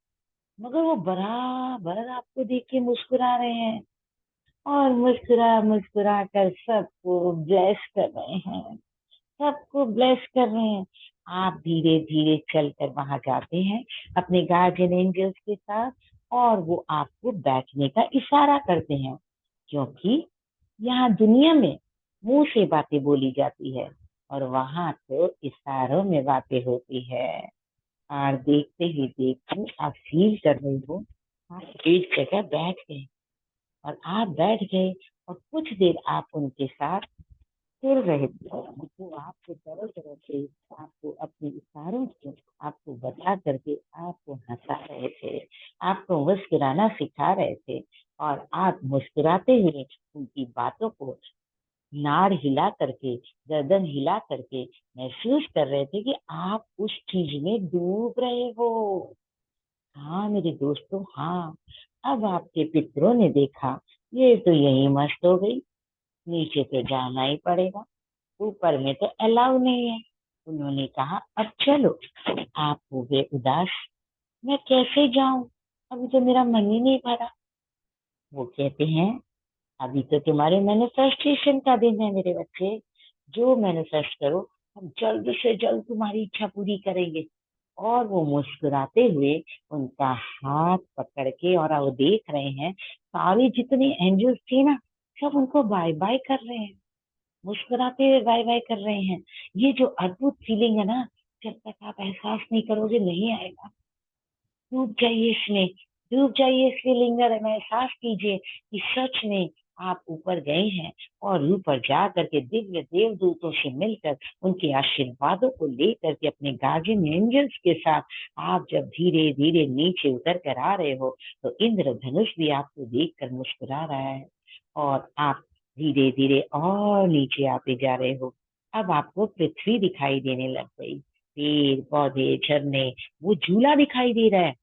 B: मगर वो बराबर आपको देख के मुस्कुरा रहे हैं और मुस्कुरा मुस्कुरा कर सबको ब्लेस कर रहे हैं, सबको ब्लेस कर रहे हैं। आप धीरे धीरे चलकर वहां जाते हैं अपने गार्जियन एंजल्स के साथ, और वो आपको बैठने का इशारा करते हैं। क्योंकि यहाँ दुनिया में मुंह से बातें बोली जाती है और वहां तो इशारों में बातें होती है। और देखते ही देखते आप फील कर रही हो, आप एक जगह बैठ गए। और आप बैठ गए और कुछ देर आप उनके साथ खेल रहे थे। वो आपको तरह तरह से, आपको अपने इशारों से आपको बता करके आपको हंसा रहे थे, आपको मुस्कुराना सिखा रहे थे। और आप मुस्कुराते हुए उनकी बातों को नाड़ हिला करके, गर्दन हिला करके महसूस कर रहे थे कि आप उस चीज में डूब रहे हो। हाँ मेरे दोस्तों, हाँ। अब आपके पितरों ने देखा, ये तो यही मस्त हो गई, नीचे तो जाना ही पड़ेगा, ऊपर में तो अलाउ नहीं है। उन्होंने कहा, अब चलो। आप हो गए उदास, मैं कैसे जाऊं, अभी तो मेरा मन ही नहीं भरा। वो कहते हैं, अभी तो तुम्हारे मैनिफेस्टेशन का दिन है मेरे बच्चे, जो मैनिफेस्ट करो, हम जल्द से जल्द तुम्हारी इच्छा पूरी करेंगे। और वो मुस्कुराते हुए उनका हाथ पकड़ के, और वो देख रहे हैं सारे जितने एंजल्स थे ना, सब उनको बाय बाय कर रहे हैं, मुस्कुराते हुए बाय बाय कर रहे हैं। ये जो अद्भुत फीलिंग है ना, जब तक आप एहसास नहीं करोगे नहीं आएगा। डूब जाइए इसमें, डूब जाइए इस फीलिंग में, एहसास कीजिए कि सच में आप ऊपर गए हैं और ऊपर जा करके दिव्य देवदूतों से मिलकर उनके आशीर्वादों को लेकर के अपने गार्जियन एंजल्स के साथ आप जब धीरे धीरे नीचे उतर कर आ रहे हो, तो इंद्रधनुष भी आपको देखकर मुस्कुरा रहा है और आप धीरे धीरे और नीचे आते जा रहे हो। अब आपको पृथ्वी दिखाई देने लग गई, पेड़ पौधे झरने, वो झूला दिखाई दे रहा है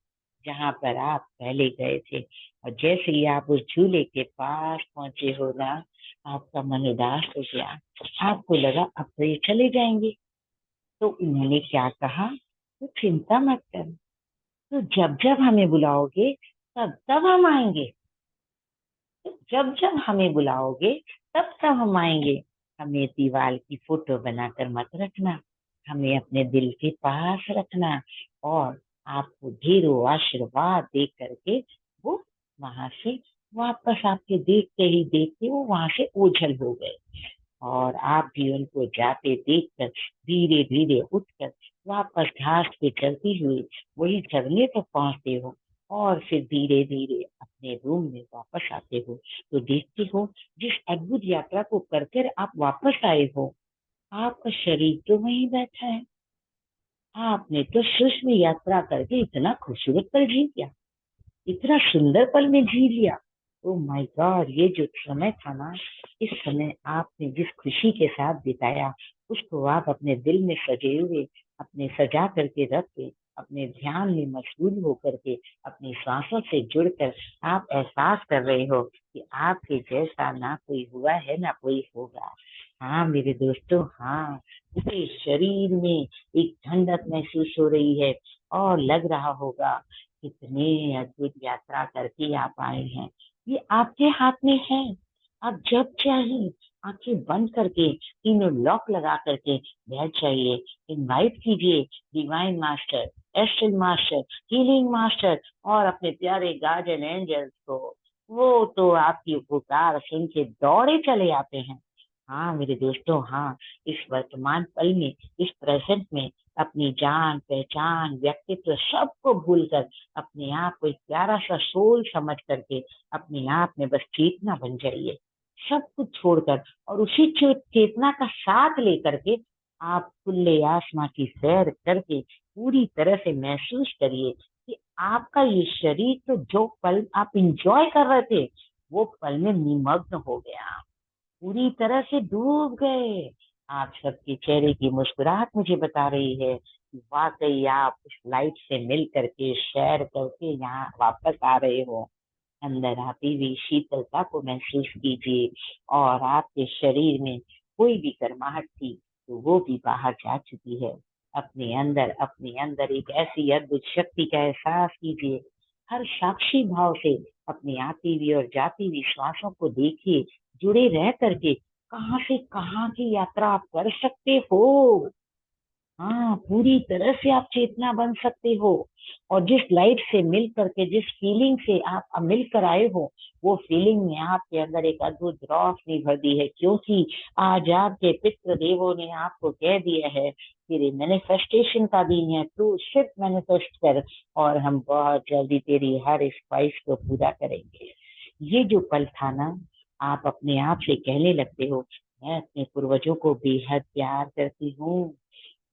B: जहां पर आप पहले गए थे। और जैसे ही आप उस झूले के पास पहुंचे हो ना, आपका मन उदास हो गया। आपको लगा अब तो ये चले जाएंगे। तो उन्होंने क्या कहा, तो चिंता मत कर, तो जब जब हमें बुलाओगे तब तब हम आएंगे। तो जब जब हमें बुलाओगे तब तब हम आएंगे। हमें दीवार की फोटो बनाकर मत रखना, हमें अपने दिल के पास रखना। और आपको ढेरों आशीर्वाद दे करके वो वहां से वापस आपके देखते ही देखते वो वहां से ओझल हो गए। और आप भी उनको जाते देखकर धीरे धीरे उठकर वापस घास पे चलती हुई वही झरने तक पहुंचते हो और फिर धीरे धीरे अपने रूम में वापस आते हो। तो देखते हो जिस अद्भुत यात्रा को कर कर आप वापस आए हो, आपका शरीर तो वहीं बैठा है। आपने तो सूक्ष्म यात्रा करके इतना खूबसूरत पल जी लिया, इतना सुंदर पल में जी लिया। ओ माय गॉड, ये जो समय था ना, इस समय आपने जिस खुशी के साथ बिताया उसको आप अपने दिल में सजे हुए, अपने सजा करके रख के, अपने ध्यान में मशगूल होकर के, अपनी सांसों से जुड़कर आप एहसास कर रहे हो कि आपके जैसा ना कोई हुआ है ना कोई होगा। हाँ मेरे दोस्तों, हाँ, पूरे शरीर में एक ठंडक महसूस हो रही है और लग रहा होगा कितने अद्भुत यात्रा करके आप आए हैं। ये आपके हाथ में है। आप जब चाहे आंखें बंद करके तीनों लॉक लगा करके बैठ जाइए। इनवाइट कीजिए divine master, astral master, healing master और अपने प्यारे गार्जियन एंजल्स को। वो तो आपकी पुकार सुन के दौड़े चले आते हैं। हाँ मेरे दोस्तों, हाँ, इस वर्तमान पल में, इस प्रेजेंट में अपनी जान पहचान व्यक्तित्व सबको भूलकर अपने आप को एक प्यारा सा सोल समझ करके अपने आप में बस चेतना बन जाइए। सब कुछ छोड़कर और उसी चेतना का साथ लेकर के आप खुले आसमां की सैर करके पूरी तरह से महसूस करिए कि आपका ये शरीर तो जो पल आप इंजॉय कर रहे थे वो पल में निमग्न हो गया, पूरी तरह से डूब गए। आप सबके चेहरे की मुस्कुराहट मुझे बता रही है कि वाकई आप उस लाइट से मिल करके शेयर करके यहाँ वापस आ रहे हो। अंदर आती हुई शीतलता को महसूस कीजिए और आपके शरीर में कोई भी गर्माहट थी तो वो भी बाहर जा चुकी है। अपने अंदर एक ऐसी अद्भुत शक्ति का एहसास कीजिए। हर साक्षी भाव से अपनी आती हुई और जाती हुई श्वासों को देखिए। जुड़े रह करके कहाँ से कहाँ की यात्रा आप कर सकते हो। हाँ, पूरी तरह से आप चेतना बन सकते हो। और जिस लाइट से मिल करके, जिस फीलिंग से आप मिल कर आए हो, वो फीलिंग ने आपके अंदर एक अद्भुत रोशनी भर दी है। क्योंकि आज आपके पितृ देवों ने आपको कह दिया है कि मैनिफेस्टेशन का दिन है, तू सिर्फ मैनिफेस्ट कर और हम बहुत जल्दी तेरी हर इस ख्वाहिश को पूरा करेंगे। ये जो पल था ना, आप अपने आप से कहने लगते हो, मैं अपने पूर्वजों को बेहद प्यार करती हूँ,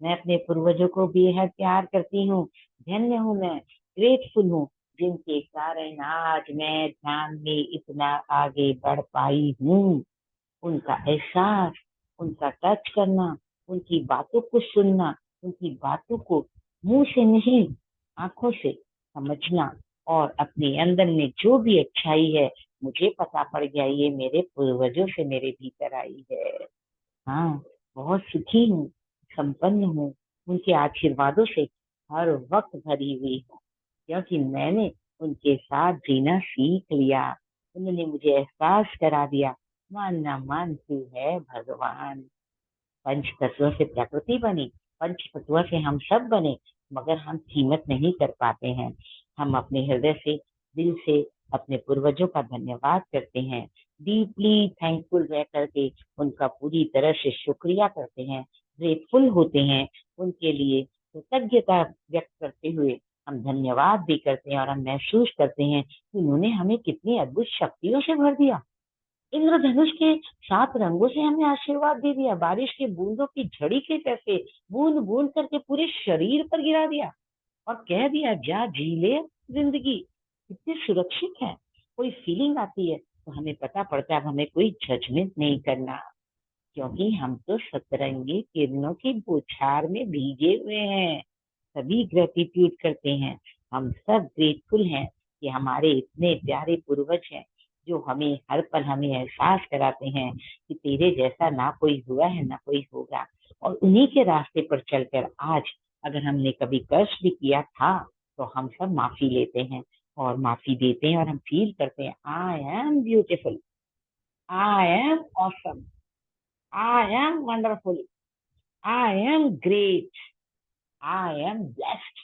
B: मैं अपने पूर्वजों को बेहद प्यार करती हूँ, धन्य हूँ मैं, ग्रेटफुल हूँ, जिनके कारण आज मैं ध्यान में इतना आगे बढ़ पाई हूँ। उनका एहसास, उनका टच करना, उनकी बातों को सुनना, उनकी बातों को मुंह से नहीं आंखों से समझना और अपने अंदर में जो भी अच्छाई है, मुझे पता पड़ गया ये मेरे पूर्वजों से मेरे भीतर आई है। हाँ, बहुत सुखी हूँ, संपन्न हूँ, उनके आशीर्वादों से हर वक्त भरी हुई हूँ। क्योंकि मैंने उनके साथ जीना सीख लिया। उन्होंने मुझे एहसास करा दिया, मानना मान तू है भगवान। पंच तत्वों से प्रकृति बनी, पंच तत्वों से हम सब बने, मगर हम कीमत नहीं कर पाते हैं। हम अपने हृदय से, दिल से अपने पूर्वजों का धन्यवाद करते हैं, डीपली थैंकफुल रह करके उनका पूरी तरह से शुक्रिया करते हैं, ग्रेटफुल होते हैं उनके लिए, कृतज्ञता व्यक्त करते हुए हम धन्यवाद भी करते हैं और हम महसूस करते हैं कि उन्होंने हमें कितनी अद्भुत शक्तियों से भर दिया। इंद्रधनुष के 7 रंगों से हमें आशीर्वाद दे दिया, बारिश के बूंदों की झड़ी के जैसे बूंद बूंद करके पूरे शरीर पर गिरा दिया और कह दिया जा जी ले जिंदगी। कितनी सुरक्षित है। कोई फीलिंग आती है तो हमें पता पड़ता है अब हमें कोई जजमेंट नहीं करना, क्योंकि हम तो सतरंगी किरणों की बौछार में भीगे हुए हैं। सभी ग्रेटिट्यूड करते हैं। हम सब ग्रेटफुल हैं कि हमारे इतने प्यारे पूर्वज हैं जो हमें हर पल हमें एहसास कराते हैं कि तेरे जैसा ना कोई हुआ है ना कोई होगा। और उन्हीं के रास्ते पर चलकर आज अगर हमने कभी कष्ट भी किया था तो हम सब माफी लेते हैं और माफी देते हैं और हम फील करते हैं I am beautiful, I am awesome, I am wonderful, I am great, I am blessed.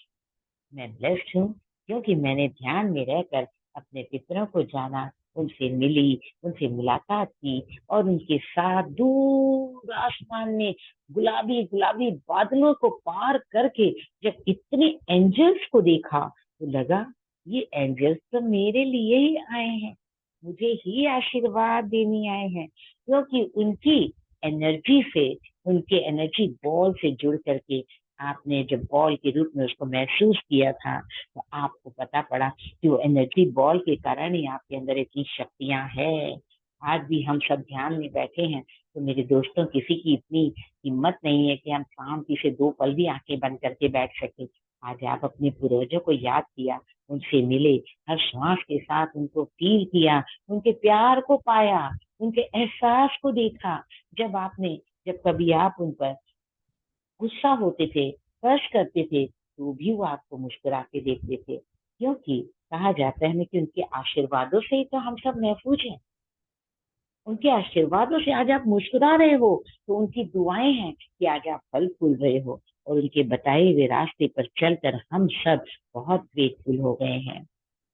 B: मैं ब्लेस्ड हूँ क्योंकि मैंने ध्यान में रहकर अपने पितरों को जाना, उनसे मिली, उनसे मुलाकात की और उनके साथ दूर आसमान में गुलाबी गुलाबी बादलों को पार करके जब इतने एंजल्स को देखा तो लगा ये एंजल्स तो मेरे लिए ही आए हैं, मुझे ही आशीर्वाद देने आए हैं। क्योंकि उनकी एनर्जी से, उनके एनर्जी बॉल से जुड़ करके आपने जब बॉल के रूप में उसको महसूस किया था तो आपको पता पड़ा कि वो एनर्जी बॉल के कारण ही आपके अंदर इतनी शक्तियां हैं। आज भी हम सब ध्यान में बैठे हैं तो मेरे दोस्तों किसी की इतनी हिम्मत नहीं है कि हम शांति से 2 पल भी आंखें बंद करके बैठ सके। आज आप अपने पूर्वजों को याद किया, उनसे मिले, हर श्वास के साथ उनको फील किया, उनके प्यार को पाया, उनके एहसास को देखा। जब कभी आप उन पर गुस्सा होते थे, स्पर्श करते थे, तो भी वो आपको मुस्कुरा के देखते थे। क्योंकि कहा जाता है ना कि उनके आशीर्वादों से ही तो हम सब महफूज हैं। उनके आशीर्वादों से आज आप मुस्कुरा रहे हो तो उनकी दुआएं हैं कि आज आप फल फूल रहे हो। और उनके बताए हुए रास्ते पर चलकर हम सब बहुत ग्रेटफुल हो गए हैं।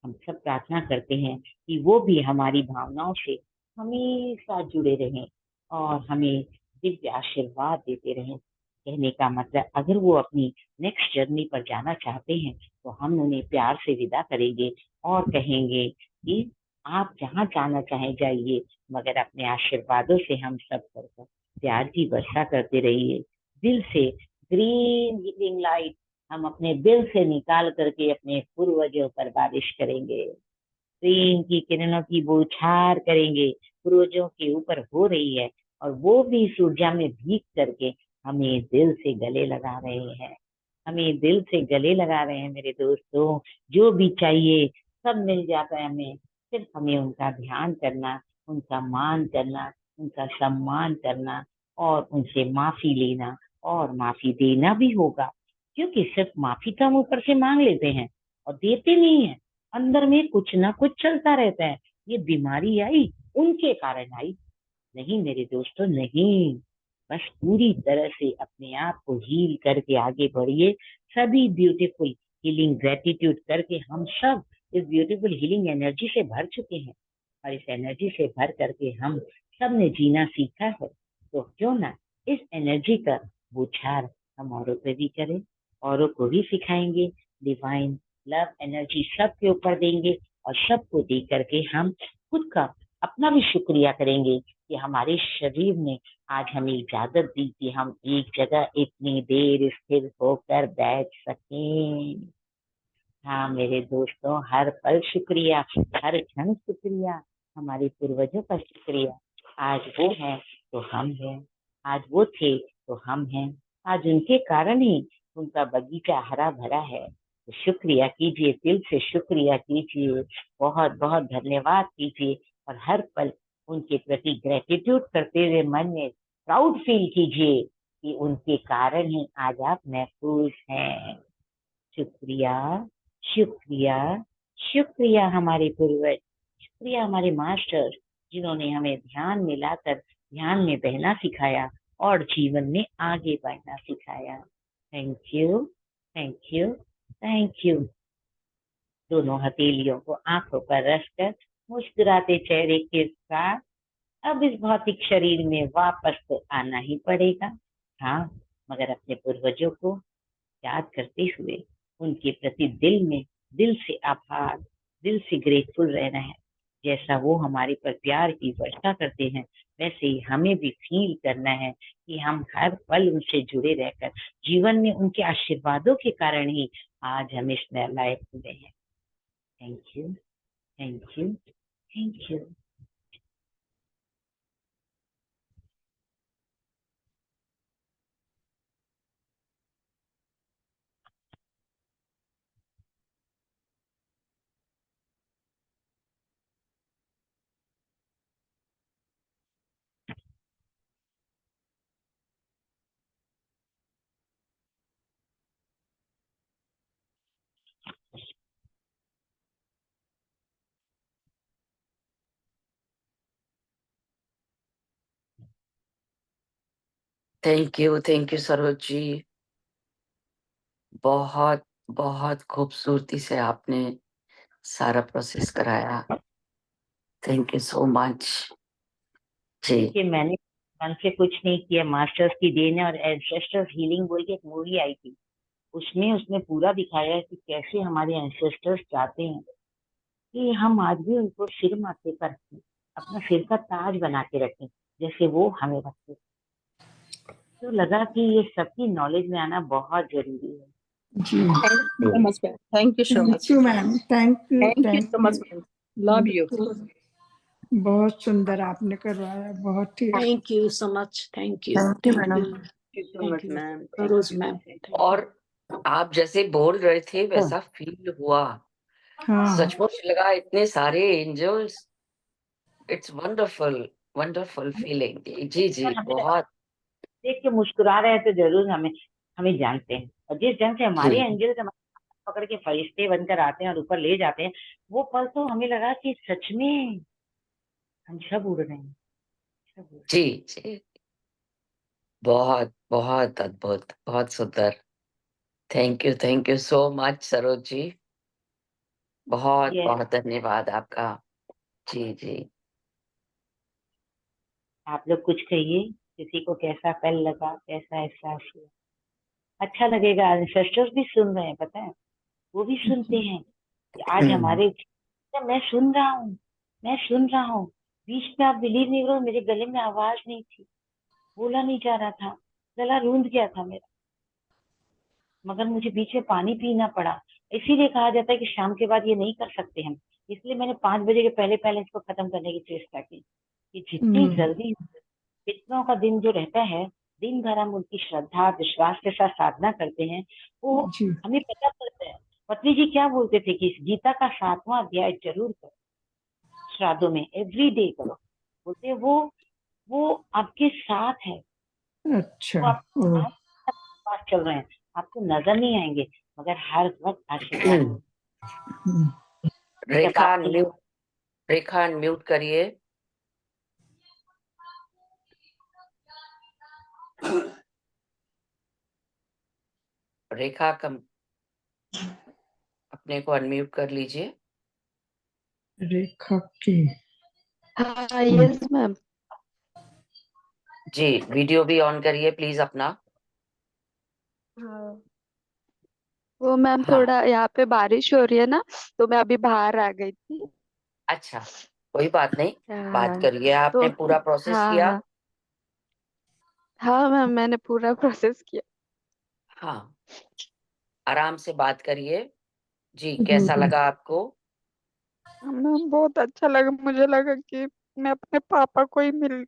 B: हम सब प्रार्थना करते हैं कि वो भी हमारी भावनाओं से हमेशा जुड़े रहें और हमें दिव्य आशीर्वाद देते रहें। कहने का मतलब अगर वो अपनी नेक्स्ट जर्नी पर जाना चाहते हैं तो हम उन्हें प्यार से विदा करेंगे और कहेंगे कि आप जहाँ जाना चाहे जाइए, मगर अपने आशीर्वादों से हम सब पर प्यार की वर्षा करते रहिए। दिल से ग्रीन हीलिंग लाइट हम अपने दिल से निकाल करके अपने पूर्वजों पर बारिश करेंगे। प्रेम की किरणों की बौछार करेंगे, पूर्वजों के ऊपर हो रही है और वो भी इस ऊर्जा में भीग करके हमें दिल से गले लगा रहे हैं। हमें दिल से गले लगा रहे हैं मेरे दोस्तों। जो भी चाहिए सब मिल जाता है हमें। सिर्फ हमें उनका ध्यान करना, उनका मान करना, उनका सम्मान करना और उनसे माफी लेना और माफी देना भी होगा। क्योंकि सिर्फ माफी तो हम ऊपर से मांग लेते हैं और देते नहीं है। अंदर में कुछ ना कुछ चलता रहता है। ये बीमारी आई उनके कारण आई, नहीं मेरे दोस्तों नहीं। बस पूरी तरह से अपने आप को हील करके आगे बढ़िए। सभी ब्यूटीफुल हीलिंग ग्रेटिट्यूड करके हम सब इस ब्यूटीफुल हीलिंग एनर्जी से भर चुके हैं और इस एनर्जी से भर करके हम सब ने जीना सीखा है। तो क्यों ना इस एनर्जी का बौछार हम औरों पे भी करें, औरों को भी सिखाएंगे। डिवाइन लव एनर्जी सबके ऊपर देंगे और सबको दे करके हम खुद का अपना भी शुक्रिया करेंगे कि हमारे शरीर ने आज हमें इजाजत दी कि हम एक जगह इतनी देर स्थिर होकर बैठ सकें। हाँ मेरे दोस्तों, हर पल शुक्रिया, हर क्षण शुक्रिया, हमारे पूर्वजों का शुक्रिया। आज वो हैं तो हम हैं, आज वो थे तो हम हैं। आज उनके कारण ही उनका बगीचा हरा भरा है। तो शुक्रिया कीजिए, दिल से शुक्रिया कीजिए, बहुत बहुत धन्यवाद कीजिए और हर पल उनके प्रति ग्रेटिट्यूड करते हुए मन में प्राउड फील कीजिए कि उनके कारण ही आज आप महफूज हैं। शुक्रिया, शुक्रिया, शुक्रिया हमारे पूर्वज, शुक्रिया हमारे मास्टर जिन्होंने हमें ध्यान में लाकर ध्यान में बहना सिखाया और जीवन में आगे बढ़ना सिखाया। Thank you, thank you, thank you. दोनों हथेलियों को आंखों पर रखकर मुस्कुराते चेहरे के साथ अब इस भौतिक शरीर में वापस तो आना ही पड़ेगा। हाँ, मगर अपने पूर्वजों को याद करते हुए उनके प्रति दिल से आभार, दिल से ग्रेटफुल रहना है। जैसा वो हमारे पर प्यार की वर्षा करते हैं, वैसे ही हमें भी फील करना है कि हम हर पल उनसे जुड़े रहकर जीवन में उनके आशीर्वादों के कारण ही आज हम इस लायक हुए हैं। Thank you, thank you, thank you.
A: Thank you Saroj ji. बहुत बहुत खूबसूरती से आपने सारा प्रोसेस कराया। Thank you so much ji.
B: देखिए, मैंने मन से कुछ नहीं किया, मास्टर्स की देन है। और एंसेस्टर्स हीलिंग बोल के एक मूवी आई थी, उसमें उसने पूरा दिखाया है कि कैसे हमारे एंसेस्टर्स चाहते हैं कि हम आज भी उनको सिर माथे पर रखें, अपना सिर का ताज बना के रखें, जैसे वो हमें रखते। तो लगा कि ये सबकी नॉलेज में आना बहुत जरूरी है।
C: जी,
D: Thank you so much, ma'am. Thank you so
C: thank
D: much.
C: You ma'am, thank you,
D: Thank you
C: thank
D: so
C: you.
D: much, ma'am. Love you.
C: बहुत सुंदर आपने करवाया, बहुत ही
D: Thank you so much. Thank you.
C: Thank you
D: Thank
C: madam.
D: you.
B: Thank you so
D: Thank
B: much,
D: you.
B: ma'am.
D: Rose, ma'am. Thank you.
A: और आप जैसे बोल रहे थे वैसा फील हुआ।
C: हाँ,
A: सचमुच लगा इतने सारे angels. It's wonderful, wonderful feeling. जी जी,
B: सर, हमें लगा
A: बहुत।
B: देख के मुस्कुरा रहे हैं तो जरूर हमें हमें जानते हैं। और जिस जन से हमारे
A: जी
B: एंजल्स हमारे पकड़ के फरिश्ते बनकर आते हैं और ऊपर ले जाते हैं, वो पल तो हमें लगा कि सच में हम सब उड़ रहे हैं, सब उड़ रहे हैं।
A: जी जी, बहुत बहुत अद्भुत, बहुत सुंदर। Thank you so much Saroj ji. बहुत
B: ये
A: बहुत धन्यवाद आपका। जी जी।
B: आप लोग कुछ कहिए, किसी को कैसा पल लगा, कैसा एहसास हुआ? अच्छा लगेगा, एंसेस्टर्स भी सुन रहे हैं, पता है, वो भी सुनते हैं कि आज हमारे, मैं सुन रहा हूँ, मैं सुन रहा हूँ। बीच में आप बिलीव नहीं करो, मेरे गले में आवाज नहीं थी, बोला नहीं जा रहा था, गला रूंध गया था मेरा, मगर मुझे बीच में पानी पीना पड़ा। इसीलिए कहा जाता है कि शाम के बाद ये नहीं कर सकते हम। इसलिए मैंने 5 बजे के पहले पहले इसको खत्म करने की चेष्टा की कि जितनी जल्दी पितरों का दिन जो रहता है, दिन भर हम उनकी श्रद्धा विश्वास के साथ साधना करते हैं, वो
C: जी,
B: हमें पता चलता है। पत्नी जी क्या बोलते थे कि इस गीता का 7वां अध्याय जरूर करो, श्राद्धों में एवरी डे करो। बोलते हैं वो आपके साथ है,
C: अच्छा,
B: वो आपके
C: ओ,
B: पास चल रहे हैं, आपको नजर नहीं आएंगे, मगर हर वक्त आशीर्वाद देंगे।
C: हम्म,
B: जब
A: रेखा
B: आपने
A: अनम्यूट, रेखा अनम्यूट करिए। रेखा कम, अपने को अनम्यूट कर लीजिए।
C: रेखा की
E: हाँ यस मैम।
A: जी, वीडियो भी ऑन करिए प्लीज अपना।
E: हाँ वो मैम
A: हाँ,
E: थोड़ा यहाँ पे बारिश हो रही है ना, तो मैं अभी बाहर आ गई थी।
A: अच्छा, कोई बात नहीं। बात
E: हाँ
A: करिए, आपने
E: तो
A: पूरा प्रोसेस
E: हाँ
A: किया।
E: हाँ हाँ मैम मैंने पूरा प्रोसेस किया।
A: हाँ, आराम से बात करिए। जी, कैसा
C: हम्म,
A: लगा आपको?
E: मैम बहुत अच्छा लगा, मुझे लगा कि मैं अपने पापा को ही मिल।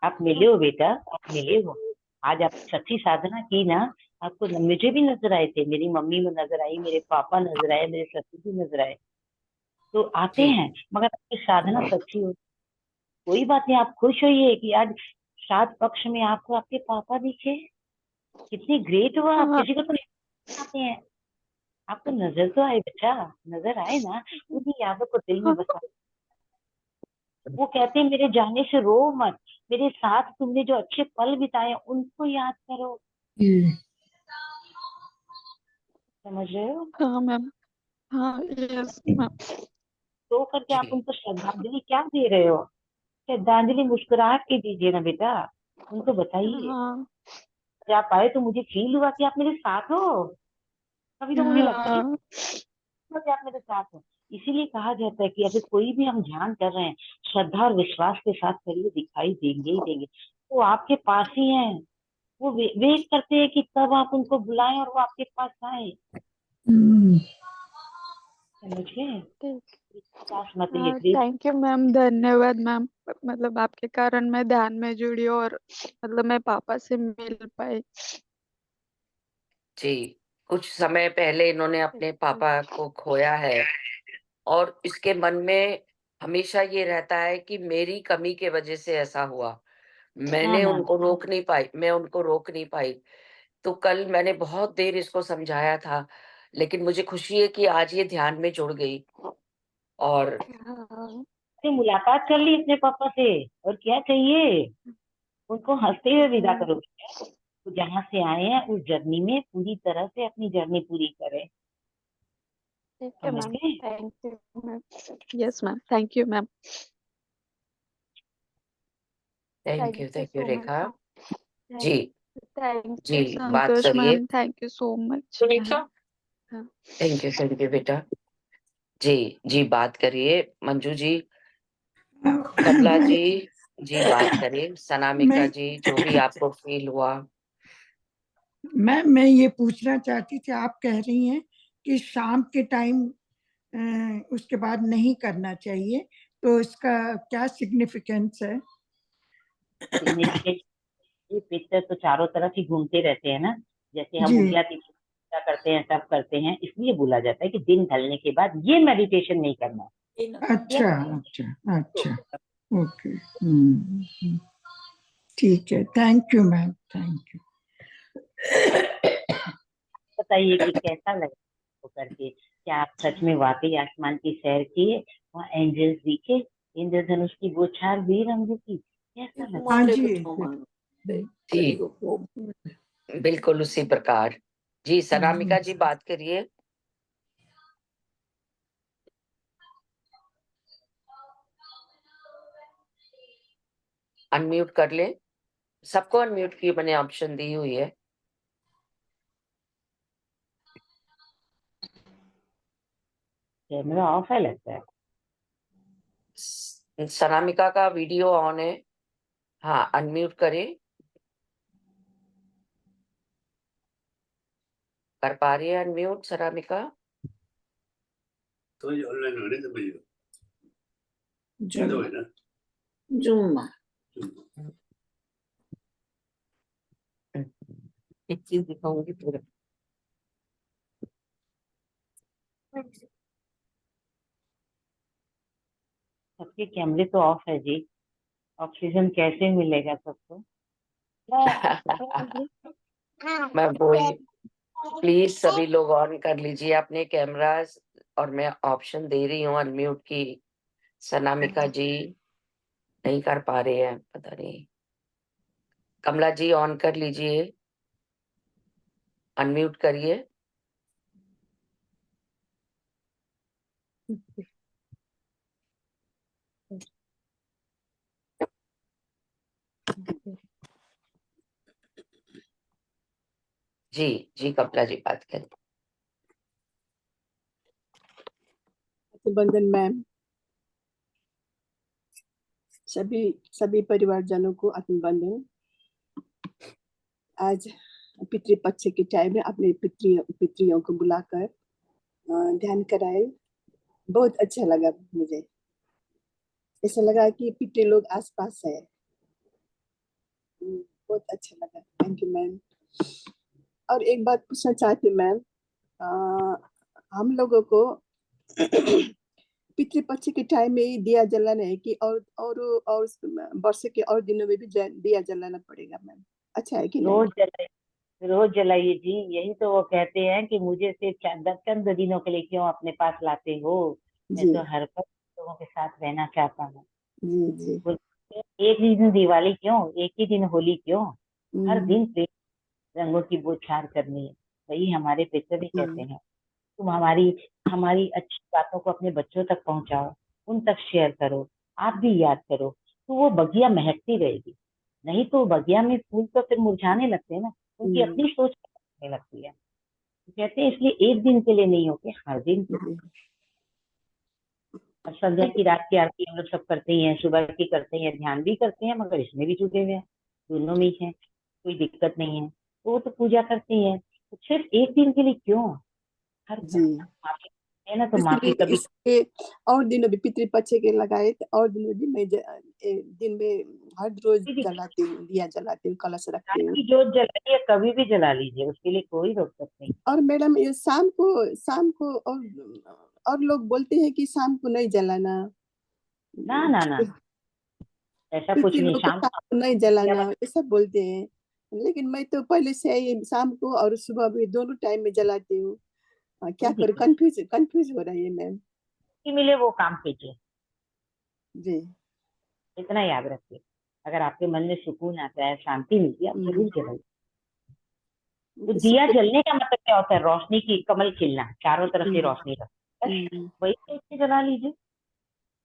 B: आप मिले हो बेटा, आप मिले हो। आज आप सच्ची साधना की ना, आपको मुझे भी नजर आए थे, मेरी मम्मी में नजर आई, मेरे पापा नजर आए, मेरे ससुर भी नजर आए। तो आते
A: जी
B: हैं, मगर आपकी साधना सच्ची हो। कोई बात नहीं, आप खुश होइए कि आज श्राद्ध पक्ष में आपको आपके पापा दिखे। कितनी ग्रेट हुआ आप,
E: हाँ
B: किसी को तो नहीं आते हैं। आपको नजर तो आए बच्चा, नजर आए ना, उन्हीं यादों को दिल में
E: हाँ
B: बसा। वो कहते हैं मेरे जाने से रो मत, मेरे साथ तुमने जो अच्छे पल बिताए उनको याद करो।
C: ये
B: समझ रहे हो?
E: हाँ मैम। हाँ यस मैम।
B: तो करके आप
A: जी
B: उनको श्रद्धांजलि क्या दे रहे हो? श्रद्धांजलि मुस्कुराहट के दीजिए ना बेटा, उनको बताइए।
E: हाँ
B: जब आप आए तो मुझे फील हुआ कि आप मेरे साथ हो। कभी तो मुझे लगता ही
E: हाँ
B: से आप मेरे साथ हो। इसीलिए कहा जाता है कि अगर कोई भी हम ध्यान कर रहे हैं, श्रद्धा और विश्वास के साथ करिए, दिखाई देंगे ही देंगे। वो आपके पास ही है। वो वेट करते हैं कि कब आप उनको बुलाएं और वो आपके पास आए। समझ गए?
E: ठीक।
B: विश्वास मत
E: हाँ,
B: ये
E: थैंक यू मैम, धन्यवाद मैम। मतलब आपके कारण मैं ध्यान में जुड़ी और मतलब मैं पापा से मिल पाई।
A: जी, कुछ समय पहले इन्होंने अपने पापा को खोया है और इसके मन में हमेशा ये रहता है कि मेरी कमी के वजह से ऐसा हुआ।
B: ना
A: मैंने
B: ना
A: उनको रोक नहीं पाई, मैं उनको रोक नहीं पाई। तो कल मैंने बहुत देर इसको समझाया था, लेकिन मुझे खुशी है कि आज ये ध्यान में जुड़ गई और
E: हाँ,
B: से मुलाकात कर ली अपने पापा से, और क्या चाहिए? उनको हंसते हुए विदा
E: हाँ,
B: करो। तो जहाँ से आए हैं उस जर्नी में पूरी तरह से अपनी जर्नी पूरी करें।
E: ठीक है
B: समझ
E: मैम,
B: गए?
E: Thank you ma'am. Yes ma'am, thank you ma'am. Thank you
A: thank you
E: so much
A: Rekha.
E: Ma'am.
A: जी,
E: थैंक
A: जी,
E: यू
A: बात
E: संतोष
A: करिए।
E: Ma'am, thank you so much ma'am. हाँ,
A: थैंक यू बेटा। जी, जी, बात करिए मंजू जी, कमला जी, जी बात करिए, सनामिका
C: मैं
A: जी, जो भी आपको फ़ील हुआ।
C: मैं ये पूछना चाहती थी, आप कह रही हैं कि शाम के टाइम उसके बाद नहीं करना चाहिए, तो इसका क्या सिग्निफिकेंस है?
B: सिग्निफिकेंट, ये पिक्चर तो चारों तरफ ही घूमते रहते हैं ना। जैसे हम
C: जी,
B: उड़िया की पूजा करते हैं, सब करते हैं, इसलिए बोला जाता है कि दिन ढलने के बाद ये मेडिटेशन नहीं करना।
C: अच्छा,
B: यस।
C: अच्छा, अच्छा, ओके, ठीक है, thank you ma'am, thank you.
B: बताइए कि कैसा लगा आपको करके? क्या आप सच में वाकई आसमान की सैर किए? वहाँ एंजल्स दिखे, इंद्रधनुष की बौछार हुई रंगों की? कैसा लगा?
C: हाँ जी,
A: जी, बिल्कुल उसी प्रकार। जी, सनामिका जी बात करिए। अनम्यूट कर लें। सबको अनम्यूट की मैंने ऑप्शन दी हुई है।
B: कैमरा ऑफ है लगता है।
A: सनामिका का वीडियो ऑन है। हाँ, अनम्यूट करें। कर पा रही है अनम्यूट सनामिका?
F: तो ये ऑनलाइन हो रही है
C: जो
F: तो है ना
D: जूम
A: एक चीज दिखाऊंगी पूरा।
B: सबके कैमरे तो ऑफ है जी। ऑक्सीजन कैसे मिलेगा सबको?
A: मैं वही, प्लीज सभी लोग ऑन कर लीजिए अपने कैमरास और मैं ऑप्शन दे रही हूँ अनम्यूट की। सनामिका जी नहीं कर पा रहे हैं, पता नहीं। कमला जी ऑन कर लीजिए, अनम्यूट करिए। जी, जी कमला जी बात करें।
D: बंधन मैम, सभी सभी परिवारजनों को अभिनंदन। आज पितृपक्ष के टाइम में अपने पितरियों को बुलाकर ध्यान कराए। बहुत अच्छा लगा मुझे। ऐसा लगा कि पितृ लोग आसपास है। बहुत अच्छा लगा। Thank you ma'am. और एक बात पूछना चाहती हूँ मैम, हम लोगों को पितृपक्ष के टाइम में ही दिया जलाना है कि और वर्ष के और दिनों में भी दिया जलाना पड़ेगा मैम? अच्छा है कि नहीं?
B: रोज जलाइए, रोज जलाइए जी। यही तो वो कहते हैं कि मुझे सिर्फ चंद दिनों के लिए क्यों अपने पास लाते हो? मैं
D: जी
B: तो हर पल लोगों के साथ रहना चाहता हूँ।
D: जी जी।
B: बोलते हैं, एक ही दिन दिवाली क्यों, एक ही दिन होली क्यों? हर
D: हम्म,
B: दिन प्रेम रंगों की बौछार करनी है। वही हमारे पिता भी कहते
D: हम्म,
B: हैं। तुम हमारी हमारी अच्छी बातों को अपने बच्चों तक पहुंचाओ, उन तक शेयर करो, आप भी याद करो, तो वो बगिया महकती रहेगी। नहीं तो बगिया में फूल तो फिर मुरझाने लगते हैं ना, उनकी
D: हम्म,
B: अपनी सोच बदलने लगती है। कहते हैं इसलिए एक दिन के लिए नहीं होते, हर दिन के लिए। और संध्या की रात की आरती हम लोग सब करते ही हैं, सुबह की करते हैं, ध्यान भी करते हैं, मगर इसमें भी जुटे हुए हैं, दोनों में ही है, कोई दिक्कत नहीं है। तो वो तो पूजा करते हैं, तो सिर्फ एक दिन के लिए क्यों? हर
D: जी,
B: माफी है ना, तो माफी
D: इसलिए
B: कभी
D: इसके और दिनों भी पितृपक्ष के लगाए थे, और दिनों भी मैं दिन में हर रोज
B: भी
D: जलाती हूँ, दिया जलाती हूँ, कलश रखती
B: रात
D: हूँ।
B: की जोत जलाइए, कभी भी जला लीजिए, उसके लिए कोई रोक टोक नहीं।
D: और मैडम ये शाम को और लोग बोलते हैं कि शाम को नहीं जलाना,
B: ना ना ना, ऐसा कुछ
D: पितृ
B: नहीं।
D: लोग को
B: शाम
D: शाम
B: को
D: को नहीं
B: दिया
D: जलाना, ये सब बोलते हैं। लेकिन मैं तो पहले से ही शाम को और सुबह भी दोनों टाइम में जलाती हूँ। क्या
B: कोई
D: करूँ,
B: दिक्कत
D: कंफ्यूज हो रही है मैम।
B: नहीं, मिले वो काम कीजिए,
D: जी।
B: इतना याद रखिए। अगर आपके मन में सुकून आता है, शांति मिलती है, आप
D: हम्म,
B: जरूर जलाइए। तो दिया
D: सुकून।
B: जलने का मतलब क्या होता है? रोशनी की कमल खिलना, चारों तरफ से
D: हम्म,
B: रोशनी रखना, बस
D: हम्म,
B: वही सोच के जला लीजिए।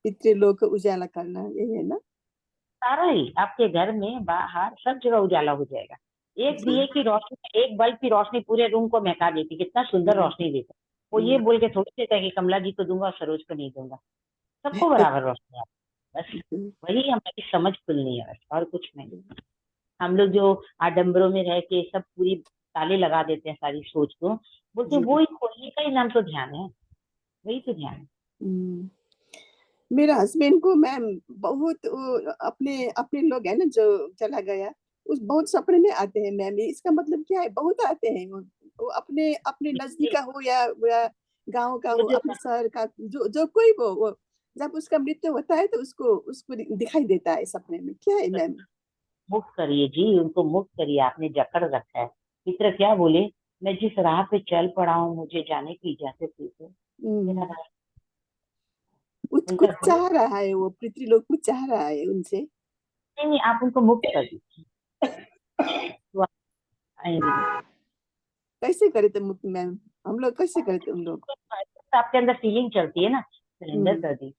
D: पितृ लोग को उजाला करना, यही है ना?
B: सारा ही आपके घर में बाहर सब जगह उजाला हो जाएगा। एक
D: जी।
B: दिए की रोशनी, एक बल्ब की रोशनी पूरे रूम को महका देती, कितना सुंदर
D: हम्म,
B: रोशनी देता। वो ये
D: हम्म,
B: बोल के थोड़ी देता है कि कमला जी को दूंगा, सरोज को नहीं दूंगा। सबको बराबर रोशनी आती है। बस
D: हम्म,
B: वही हमारी समझ खुलनी है, बस और कुछ नहीं। हम लोग जो आडंबरों में रह के सब पूरी ताले लगा देते हैं सारी सोच को, बोलते हैं
D: जी।
B: वो ही खोलने का ही नाम तो ध्यान है, वही तो ध्यान है।
D: हम्म। मेरा हस्बैंड को मैम बहुत अपने अपने लोग है ना जो चला गया, उस बहुत सपने में आते हैं मैम। ये इसका मतलब क्या है? बहुत आते हैं वो अपने अपने नजदीक का हो या गांव का
B: वो
D: हो,
B: जो
D: अपने शहर का, जो जो कोई वो जब उसका मृत्यु होता है तो उसको उसको दिखाई देता है सपने में। क्या है मैम?
B: मुक्त करिए जी, उनको मुक्त करिए, आपने जकड़ रखा है। मित्र क्या बोले, मैं जिस राह पे चल पड़ा हूँ, मुझे जाने की इजाजत दीजिए। मेरा
D: हम्म,
B: राह-
D: कुछ
B: उनका नहीं,
D: चाह रहा है, वो पृथ्वी लोग कुछ चाह रहा है उनसे।
B: नहीं, आप उनको मुक्त कर दीजिए, तो आप आएंगे नहीं।
D: कैसे करे तो मुक्त मैम? हम लोग कैसे करे तो हम लोग?
B: तो आपके अंदर फीलिंग चलती है ना, सरेंडर
D: हम्म,
B: कर दीजिए,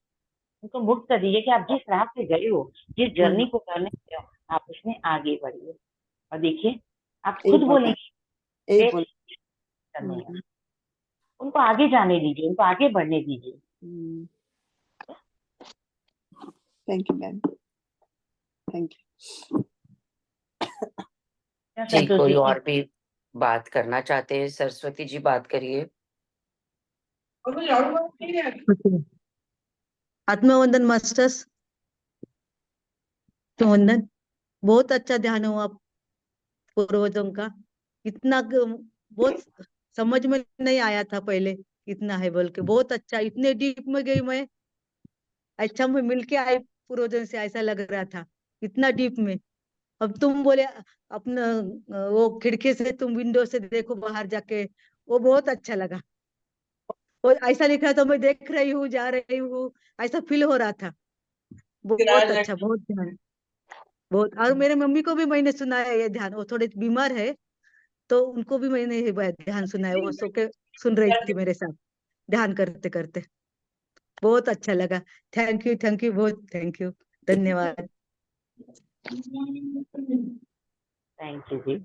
B: उनको मुक्त कर दीजिए कि आप जिस राह पे गए हो, जिस
D: हम्म,
B: जर्नी को करने गए हो, आप उसमें आगे बढ़िए। और देखिए, आप
D: यही
B: खुद
D: बोलना है,
B: बोलेंगे
D: यही
B: "देख,
D: बोल।
B: करने हैं।"
D: हम्म,
B: उनको आगे जाने दीजिए, उनको आगे बढ़ने दीजिए।
D: Thank you ma'am, thank you.
B: क्या
A: जी,
B: संतोष
A: कोई
B: जी?
A: और भी बात करना चाहते हैं? सरस्वती जी बात करिए।
F: Okay. आत्मवंदन मास्टर्स, आत्मवंदन। बहुत अच्छा ध्यान हुआ पूर्वजों का। बहुत समझ में नहीं आया था पहले, इतना है बोल के। बहुत अच्छा, इतने डीप में गई मैं। अच्छा, मैं मिलके आई पूर्वजों से, ऐसा लग रहा था, इतना डीप में। अब तुम बोले अपना वो खिड़की से तुम विंडो से देखो बाहर जाके, वो बहुत अच्छा लगा। वो ऐसा लिख रहा था, मैं देख रही हूँ, जा रही हूँ, ऐसा फील हो रहा था। बहुत अच्छा, बहुत ध्यान, बहुत। और मेरे मम्मी को भी मैंने सुनाया ये ध्यान, वो थोड़े बीमार है, तो उनको भी मैंने ये ध्यान सुनाया। वो सो के सुन रही थी मेरे साथ, ध्यान करते करते। बहुत अच्छा लगा। थैंक यू, बहुत थैंक यू, धन्यवाद।
B: थैंक यू जी।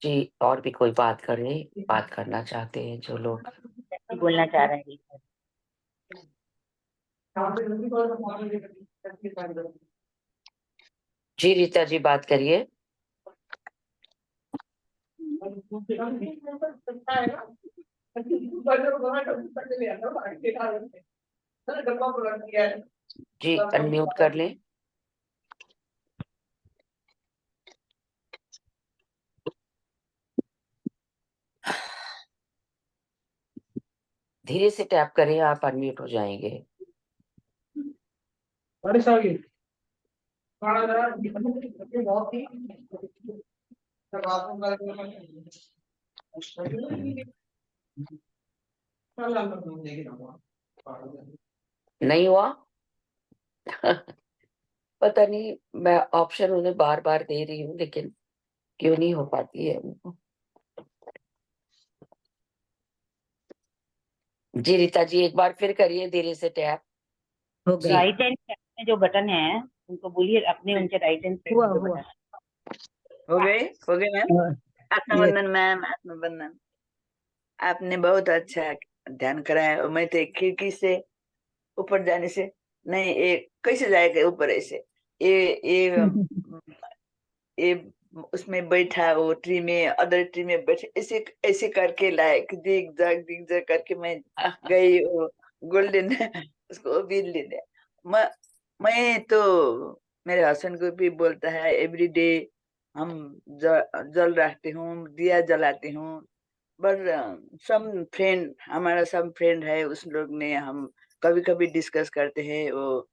A: जी, और भी कोई बात करना चाहते हैं जो लोग?
B: क्या बोलना चाह रहे हैं?
A: जी, रीता जी बात करिए। जी, अनम्यूट कर लें। धीरे से टैप करें, आप अनम्यूट हो जाएंगे। नहीं हुआ? पता नहीं, मैं ऑप्शन उन्हें बार बार दे रही हूँ, लेकिन क्यों नहीं हो पाती है उनको। जी रीता जी, एक बार फिर करिए धीरे से टैप।
F: हो गया।
A: जी,
B: राइट हैंड में जो बटन है, उनको बोलिए अपने उनके राइट हैंड साइड
F: हुआ
B: में जो
F: हुआ।
B: बटन
G: हो गए मैम।
F: हाँ,
G: आत्मबंधन मैम, आत्मबंधन। आपने बहुत अच्छा ध्यान कराया। और मैं तो एक खिड़की से ऊपर जाने से नहीं, ये कैसे जाएगा ऊपर ऐसे, ये ये उसमें बैठा, वो ट्री में, अदर ट्री में बैठे, ऐसे ऐसे करके लायक दिग जग करके मैं गई वो गोल्डन उसको भी लेने। मैं तो मेरे हस्बैंड को भी बोलता है एवरी डे हम जल रखते हूँ, दिया जलाती हूँ। पर सम फ्रेंड, हमारा सम फ्रेंड है, उस लोग ने हम कभी कभी डिस्कस करते हैं। वो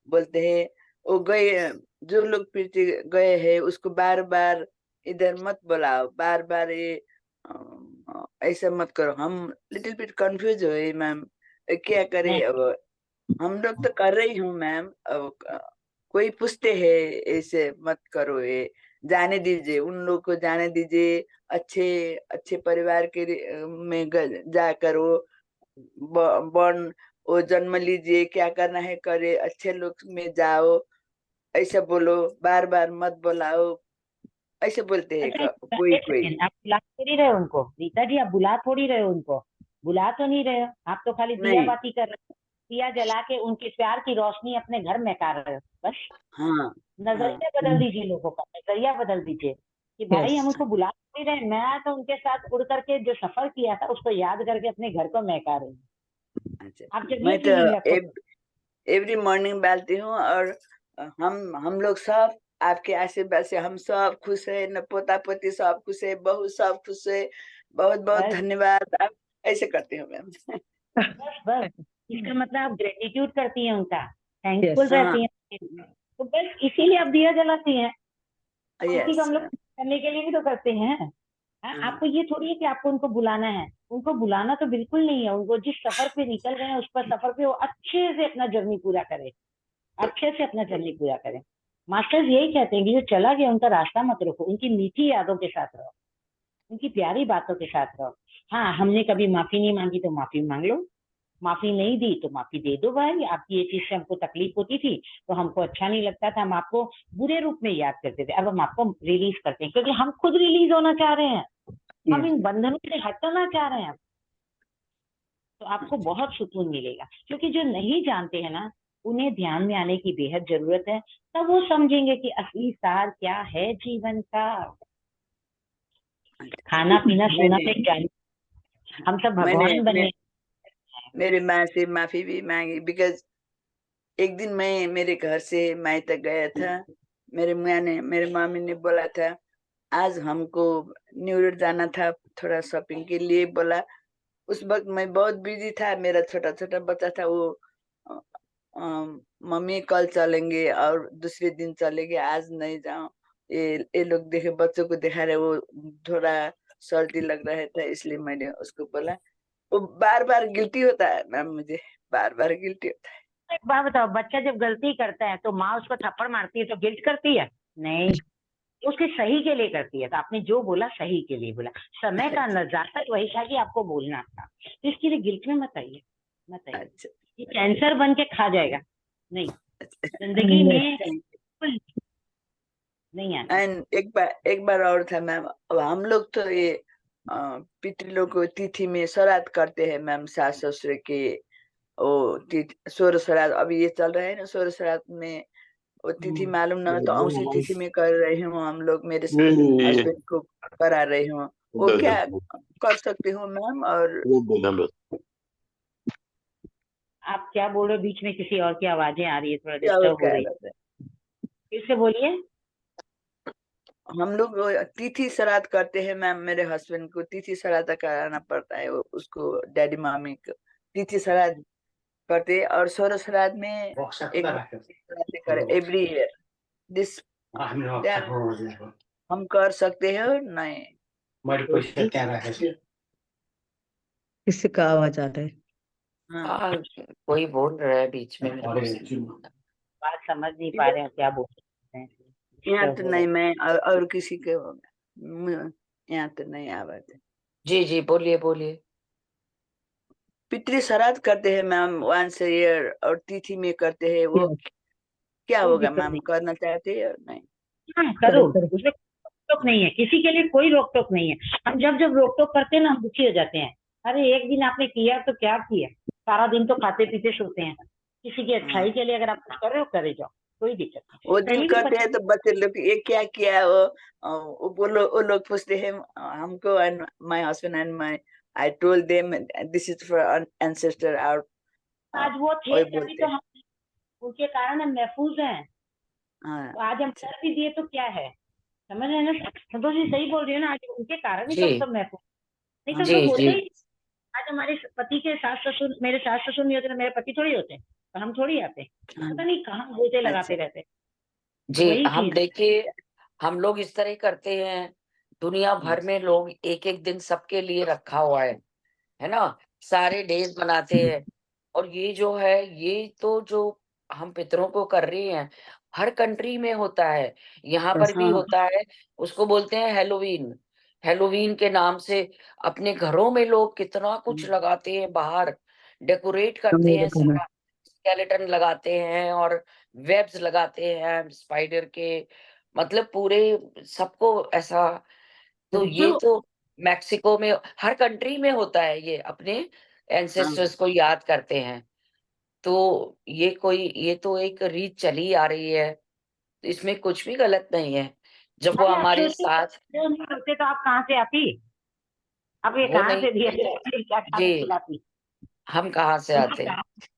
G: बोलते हैं वो गए, जो लोग पीछे गए हैं उसको बार बार इधर मत बुलाओ, बार बार ये ऐसा मत करो। हम लिटिल बिट कंफ्यूज हुए मैम, क्या करे
B: नहीं,
G: अब। हम लोग तो कर रही हूँ मैम, अब कोई पूछते हैं ऐसे मत करो, ये जाने दीजिए, उन लोग को जाने दीजिए, अच्छे अच्छे परिवार के में जा करो, बॉर्न वो जन्म लीजिए, क्या करना है करे, अच्छे लोग में जाओ, ऐसा बोलो, बार बार मत बुलाओ, ऐसे बोलते हैं
B: अच्छा
G: कोई
B: एक
G: कोई।
B: सेकेंड, आप बुला थोड़ी रहे हो उनको रीता जी, आप बुला थोड़ी रहे हो उनको, बुला तो नहीं रहे हो, आप तो खाली दिया
G: नहीं।
B: बाती कर रहे हो, दिया जला के उनके प्यार की रोशनी अपने घर में कर रहे हो बस।
G: हाँ हाँ
B: नजरिया बदल दीजिए, लोगों का नजरिया बदल दीजिए कि भाई हम
F: यस
B: उसको बुला नहीं रहे, मैं तो उनके साथ उड़ करके जो सफर किया था उसको याद करके अपने घर को महका रही हूँ।
G: अच्छा।
B: आप जब ये
G: मैं तो
B: फीलिंग रखो,
G: एवरी मॉर्निंग डालती हूँ, और हम लोग सब आपके आशीर्वाद से हम सब खुश है, न पोता पोती सब खुश है, बहू सब खुश है, बहुत बहुत
B: बस
G: धन्यवाद। आप ऐसे करती हूँ मैम।
B: बस बस, इसका मतलब आप ग्रेटिट्यूड करती हैं उनका, थैंकफुल
F: यस
G: हाँ
B: रहती हैं, तो बस इसीलिए आप दिया जलाती हैं। उसी को
G: यस।
B: हम लोग करने के लिए भी तो करते हैं। हाँ, आपको ये थोड़ी है कि आपको उनको बुलाना है, उनको बुलाना तो बिल्कुल नहीं है, उनको जिस सफर पे निकल रहे हैं उस पर सफर पे वो अच्छे से अपना जर्नी पूरा करे, अच्छे से अपना जर्नी पूरा करें। मास्टर्स यही कहते हैं कि जो चला गया उनका रास्ता मत रोको, उनकी मीठी यादों के साथ रहो, उनकी प्यारी बातों के साथ रहो। हाँ, हमने कभी माफी नहीं मांगी तो माफी मांग लो, माफी नहीं दी तो माफी दे दो भाई, आपकी ये चीज से हमको तकलीफ होती थी तो हमको अच्छा नहीं लगता था, हम आपको बुरे रूप में याद करते थे, अब हम आपको रिलीज करते हैं क्योंकि हम खुद रिलीज होना चाह रहे हैं, हम इन बंधनों से हटना चाह रहे हैं। तो आपको बहुत सुकून मिलेगा, क्योंकि जो नहीं जानते हैं ना, उन्हें ध्यान में आने की बेहद जरूरत है, तब वो समझेंगे कि असली सार क्या है जीवन का। खाना पीना सोना
G: मैंने
B: तो एक जान, हम सब
G: मैंने
B: भगवान
G: मैं,
B: बनने।
G: मेरे माँ से माफी भी मांगी, बिकॉज एक दिन मैं मेरे घर से मायके गया था, मेरे मामी ने बोला था आज हमको न्यू ईयर जाना था, थोड़ा शॉपिंग के लिए बोला। उस वक्त मैं बहुत बिजी था, मेरा छोटा छोटा बच्चा था, वो अ, अ, मम्मी कल चलेंगे और दूसरे दिन चलेंगे, आज नहीं जाओ, ये लोग देखे, बच्चों को दिखा रहे, वो थोड़ा सर्दी लग रहा था, इसलिए मैंने उसको बोला। वो बार बार गिल्टी होता है मैम, मुझे बार बार गिल्टी होता है।
B: एक बात बताओ, बच्चा जब गलती करता है तो माँ उसको थप्पड़ मारती है तो गिल्ट करती है? नहीं, उसके सही के लिए करती है। तो आपने जो बोला सही के लिए बोला, समय का नजाकत वही था कि आपको बोलना था, तो इसके लिए गिल्ट में मत आइए, मत आइए,
G: अच्छा
B: ये कैंसर बन के खा जाएगा। नहीं,
G: अच्छा।
B: जिंदगी में
G: थैंक
B: बिल्कुल नहीं आना।
G: एंड एक बार और था मैम, अब हम लोग तो ये पितृ लोग को तिथि में श्राद्ध करते हैं मैम, सास ससुर के, वो तिथि सोर श्राद्ध अभी ये चल रहा है ना, सोर श्राद्ध में वो तिथि मालूम ना हो तो औसी तिथि में कर रहे हूँ हम लोग, मेरे हस्बैंड को करा रही हूँ। वो क्या कर सकती हूँ मैम? और
B: आप क्या बोल रहे हो? बीच में किसी और की आवाजें आ रही है, थोड़ा
G: क्या हो
B: डिस्टर्ब हो
G: क्या
B: रही है,
G: रहता है?
B: फिर से बोलिए।
G: हम लोग वो तिथि श्राद्ध करते हैं मैम, मेरे हस्बैंड को तिथि श्राद्ध कराना पड़ता है, उसको डैडी मामी को तिथि श्राद्ध करते हैं, और सोर श्राद्ध में एक बार श्राद्ध करे एवरी ईयर दिस, हम कर सकते हैं नहीं?
F: किसी का आवाज आ रहा है?
G: हाँ
A: कोई बोल रहा है बीच में, मेरे को
B: बात समझ नहीं पा रहे हो क्या बोल रहे हैं,
G: यहाँ
B: डिस्टर्ब
G: तो
B: हो रहा
G: नहीं,
B: है।
G: मैं और किसी के यहाँ तो नहीं आवाज है।
A: जी जी, बोलिए बोलिए।
G: पितृ श्राद्ध करते हैं मैम वंस ईयर, और तिथि में करते हैं, वो
F: यस
G: क्या
B: कोई
G: होगा
B: दिक्कत
G: मैम,
B: नहीं,
G: करना चाहते हैं और नहीं?
B: हाँ
F: करो
B: करो,
F: करो।
B: उसमें टोक नहीं है, किसी के लिए कोई रोक टोक नहीं है। हम जब जब रोक टोक करते हैं ना, हम दुखी हो जाते हैं। अरे एक दिन आपने किया तो क्या किया, सारा दिन तो खाते पीते सोते हैं। किसी की अच्छाई के लिए अगर आप कुछ कर रहे हो, करे जाओ, कोई दिक्कत नहीं।
G: वो दिन
B: पहले भी
G: कहते हैं तो बच्चे लोग ये क्या किया, वो लोग पूछते हैं हमको, and my husband and my, I told them this is for ancestor, और
B: आज वो थे
G: वही
B: तभी
G: बोलते
B: तो
G: हैं।
B: हम, उनके कारण हम महफूज हैं।
G: हाँ
B: तो आज हम कर भी दिए तो क्या है, समझ रहे हैं ना संतोष जी, सही बोल रही है ना, आज उनके कारण ही तो हम
A: जी,
B: सब महफूज। नहीं तो हम
G: हाँ
B: लोग
A: जी,
B: होते
A: जी,
B: ही। आज हमारे पति के सास ससुर, मेरे सास ससुर नहीं होते तो मेरे पति थोड़ी होते, और हम थोड़ी आते,
G: हाँ।
B: पता नहीं कहाँ गोते लगाते
G: अच्छा।
B: रहते। तो
A: जी।
B: वही
A: हम
B: चीज
A: देखिए, हम लोग इस तरह ही करते हैं। दुनिया भर में लोग एक एक दिन सबके लिए रखा हुआ है ना? सारे डेज बनाते हैं। और ये जो है, ये तो जो हम पितरों को कर रहे हैं, हर कंट्री में होता है। यहाँ पर भी
G: हाँ
A: होता है। उसको बोलते हैं हेलोवीन। हेलोवीन के नाम से अपने घरों में लोग कितना कुछ लगाते हैं, बाहर डेकोरेट करते हैं,
G: अमेरिका में।
A: सारा स्केलेटन लगाते हैं और वेब्स लगाते हैं स्पाइडर के। मतलब पूरे सबको ऐसा। तो ये
G: जो
A: तो मेक्सिको में, हर कंट्री में होता है ये, अपने
G: हाँ
A: एंसेस्टर्स को याद करते हैं। तो ये तो एक रीत चली आ रही है, तो इसमें कुछ भी गलत नहीं है। जब वो
B: अरे आप
A: हमारे
B: सोचिए,
A: साथ
B: जो नहीं होते तो आप कहाँ से आती, आप ये
A: वो
B: कहाँ
A: नहीं।
B: से दिए क्या
A: जी,
B: खाना खिलाती।
A: हम कहाँ से
B: उनके
A: आते हैं?
B: कारण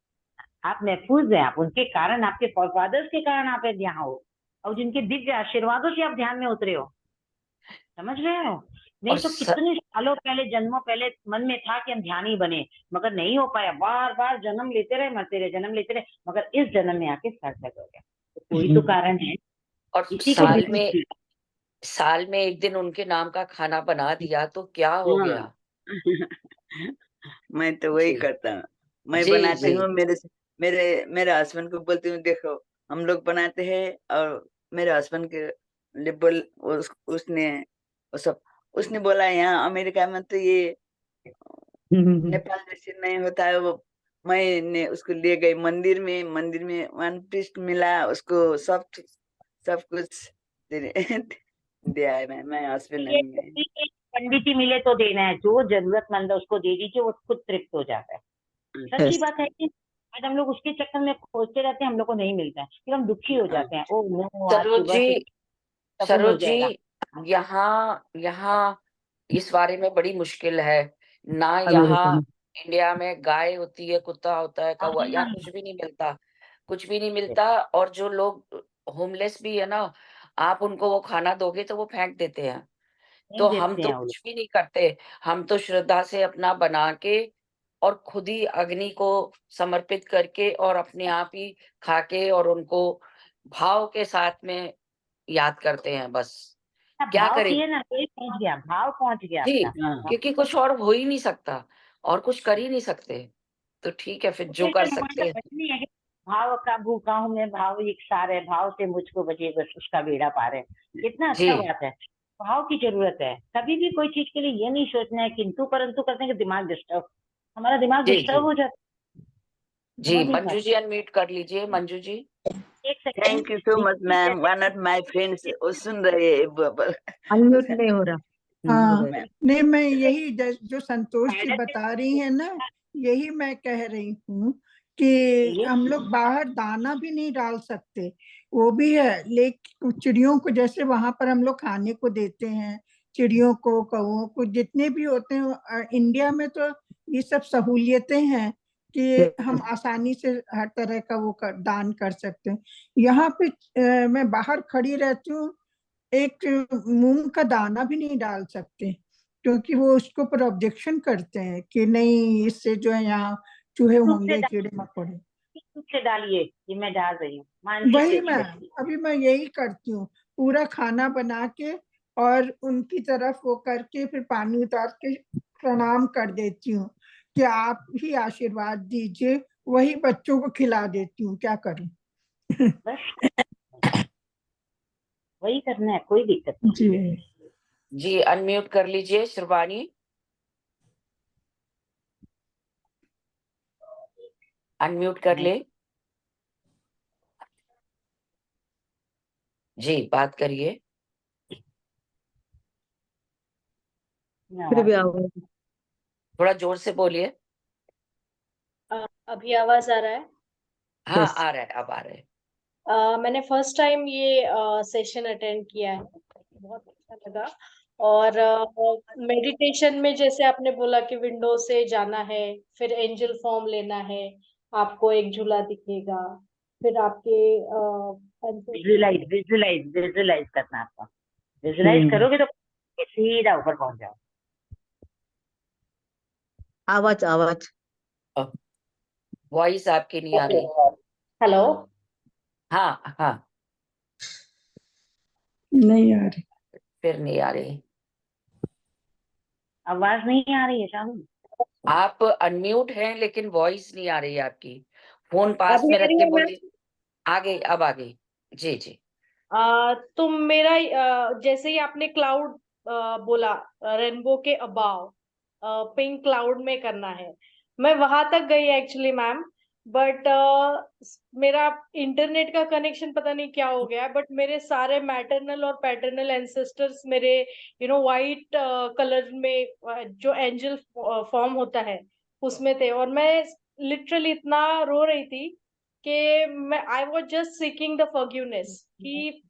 B: आप महफूज हैं, आप उनके कारण, आपके फॉरफादर्स के कारण आप यहाँ हो, और जिनके दिव्य आशीर्वादों से आप ध्यान में उतरे हो, समझ रहे हो।
A: और
B: नहीं तो कितने सालों पहले, जन्मों पहले मन में था कि हम ध्यानी बने, मगर नहीं हो पाया। बार बार जन्म लेते रहे, मरते रहे, जन्म लेते रहे, मगर इस जन्म में आके सार्थक हो गया। तो कोई तो कारण है,
A: और
B: इसी को
A: साल में एक दिन उनके नाम का खाना बना दिया तो क्या हो
G: हाँ।
A: गया?
G: मैं तो वही
A: जी,
G: करता हूँ। मैं
A: जी,
G: बनाती
A: जी,
G: हूँ, मेरे हस्बैंड को बोलती हूँ, देखो हम लोग बनाते हैं, और मेरे हस्बैंड के लिए उसने वो सब उसने बोला, यहाँ अमेरिका में तो ये नेपाल जैसे नहीं होता है। वो मैंने उसको ले गई मंदिर में वन पीस मिला उसको, सब कुछ दिया है। मैं हस्बैंड
B: ये
G: एंड मैं।
B: पंडित ही मिले तो देना है, जो जरूरतमंद है उसको दे दीजिए, वो खुद तृप्त हो जाता है। सच्ची बात है कि आज हम लोग उसके चक्कर में खोजते रहते हैं, हम लोग को नहीं मिलता है, फिर हम दुखी हो जाते हैं। ओ नो, आज
A: सरोज
B: सुबह
A: जी,
B: से शगुन हो
A: सरोज जी,
B: जाएगा।
A: यहाँ यहाँ इस बारे में बड़ी मुश्किल है ना। यहाँ
G: अमेरिका में।
A: इंडिया में गाय होती है, कुत्ता होता है, कौवा, यहाँ
B: हाँ,
A: कुछ भी नहीं मिलता। कुछ भी नहीं मिलता। और जो लोग होमलेस भी है ना, आप उनको वो खाना दोगे तो वो फेंक देते हैं।
B: नहीं
A: तो हम
B: देते
A: तो
B: हैं वो लोग।
A: कुछ भी नहीं करते। हम तो श्रद्धा से अपना बना के और खुद ही अग्नि को समर्पित करके और अपने आप ही खा के और उनको भाव के साथ में याद करते हैं बस।
B: आप
A: क्या
B: भाव
A: करें?
B: किए ना, कोई पहुंच गया, भाव पहुंच गया
A: जी,
B: आपका।
G: हाँ
A: क्योंकि कुछ और हो ही नहीं सकता और कुछ कर ही नहीं सकते। तो ठीक है, फिर
B: तो
A: जो
B: फिर
A: कर
B: तो भगवान
A: सकते
B: का
A: हैं।
B: वचन ही है कि भाव का भूखा हूं मैं, भाव एक सार है, भाव से मुझको बचे बस उसका बेड़ा पार है। कितना अच्छा
A: जी,
B: बात है। भाव की जरूरत है, कभी भी कोई चीज के लिए ये नहीं सोचना है किंतु परंतु करते हैं कि दिमाग डिस्टर्ब, हमारा दिमाग
A: जी,
B: डिस्टर्ब
A: जी,
B: हो जाता है,
A: जी।
B: समझ नहीं
A: मंजू
B: पाते।
A: जी, अनम्यूट कर लीजिए मंजू जी।
B: एक second,
G: thank you so much ma'am, one of my friends वो सुन रहे हैं
F: अनम्यूट नहीं हो रहा। हो
C: हाँ,
F: गया।
G: मैम।
C: नहीं मैं यही जो संतोष जी
B: साइलेंट
C: बता रही है ना, यही मैं कह रही हूँ कि हम लोग बाहर दाना भी नहीं डाल सकते। वो भी है, लेकिन चिड़ियों को जैसे वहां पर हम लोग खाने को देते हैं, चिड़ियों को, कौओं को, जितने भी होते हैं, इंडिया में तो ये सब सहूलियतें हैं कि हम आसानी से हर तरह का दान कर सकते हैं। यहाँ पे मैं बाहर खड़ी रहती हूँ, एक मूंग का दाना भी नहीं डाल सकते, क्योंकि वो उसके ऊपर ऑब्जेक्शन करते हैं कि नहीं, इससे जो है यहाँ चूहे
B: रूप से
C: होंगे, कीड़े मकोड़े।
B: रूप से डालिए, ये मैं डाल रही हूँ, मानसिक
C: वही
B: रूप
C: मैं,
B: से।
C: अभी मैं यही करती हूँ, पूरा खाना बना के और उनकी तरफ वो करके फिर पानी उतार के प्रणाम कर देती हूँ कि आप ही आशीर्वाद दीजिए। वही बच्चों को खिला देती हूँ, क्या करूँ।
B: बस वही करना है, कोई दिक्कत नहीं।
C: जी,
A: जी, अनम्यूट कर लीजिए श्रवाणी, अनम्यूट कर ले। जी, बात करिए।
F: फिर भी आवाज
A: थोड़ा जोर से बोलिए।
H: अभी आवाज आ रहा है?
A: हाँ,
F: यस
A: आ रहा है, अब आ रहा है।
H: मैंने फर्स्ट टाइम ये सेशन अटेंड किया है, बहुत अच्छा लगा। और मेडिटेशन में जैसे आपने बोला कि विंडो से जाना है, फिर एंजल फॉर्म लेना है, आपको एक झूला दिखेगा, फिर आपके
B: विजुलाइज विजुलाइज विजुलाइज करना आपको। विजुलाइज करोगे तो सीधा ऊपर पहुंच जाओ।
F: आवाज आवाज
A: वॉइस आपकी नहीं आ रही।
H: हेलो।
A: हाँ हाँ,
C: नहीं आ रही।
A: फिर नहीं आ रही।
B: आवाज नहीं आ रही है शाम।
A: आप अनम्यूट हैं लेकिन वॉइस नहीं आ रही है आपकी। फोन पास
H: अभी
A: में
H: आ
A: रख
H: रही
A: के
H: है मैम?
A: बोलिए। आ गई, अब आ गई। जी जी।
H: तो मेरा जैसे ही आपने क्लाउड बोला, रेनबो के अबाव पिंक क्लाउड में करना है, मैं वहां तक गई एक्चुअली मैम। बट मेरा इंटरनेट का कनेक्शन पता नहीं क्या हो गया, बट मेरे सारे मैटरनल और पैटर्नल एंसेस्टर्स मेरे वाइट कलर में जो एंजल फॉर्म होता है उसमें थे, और मैं लिटरली इतना रो रही थी कि मैं I was just seeking the forgiveness कि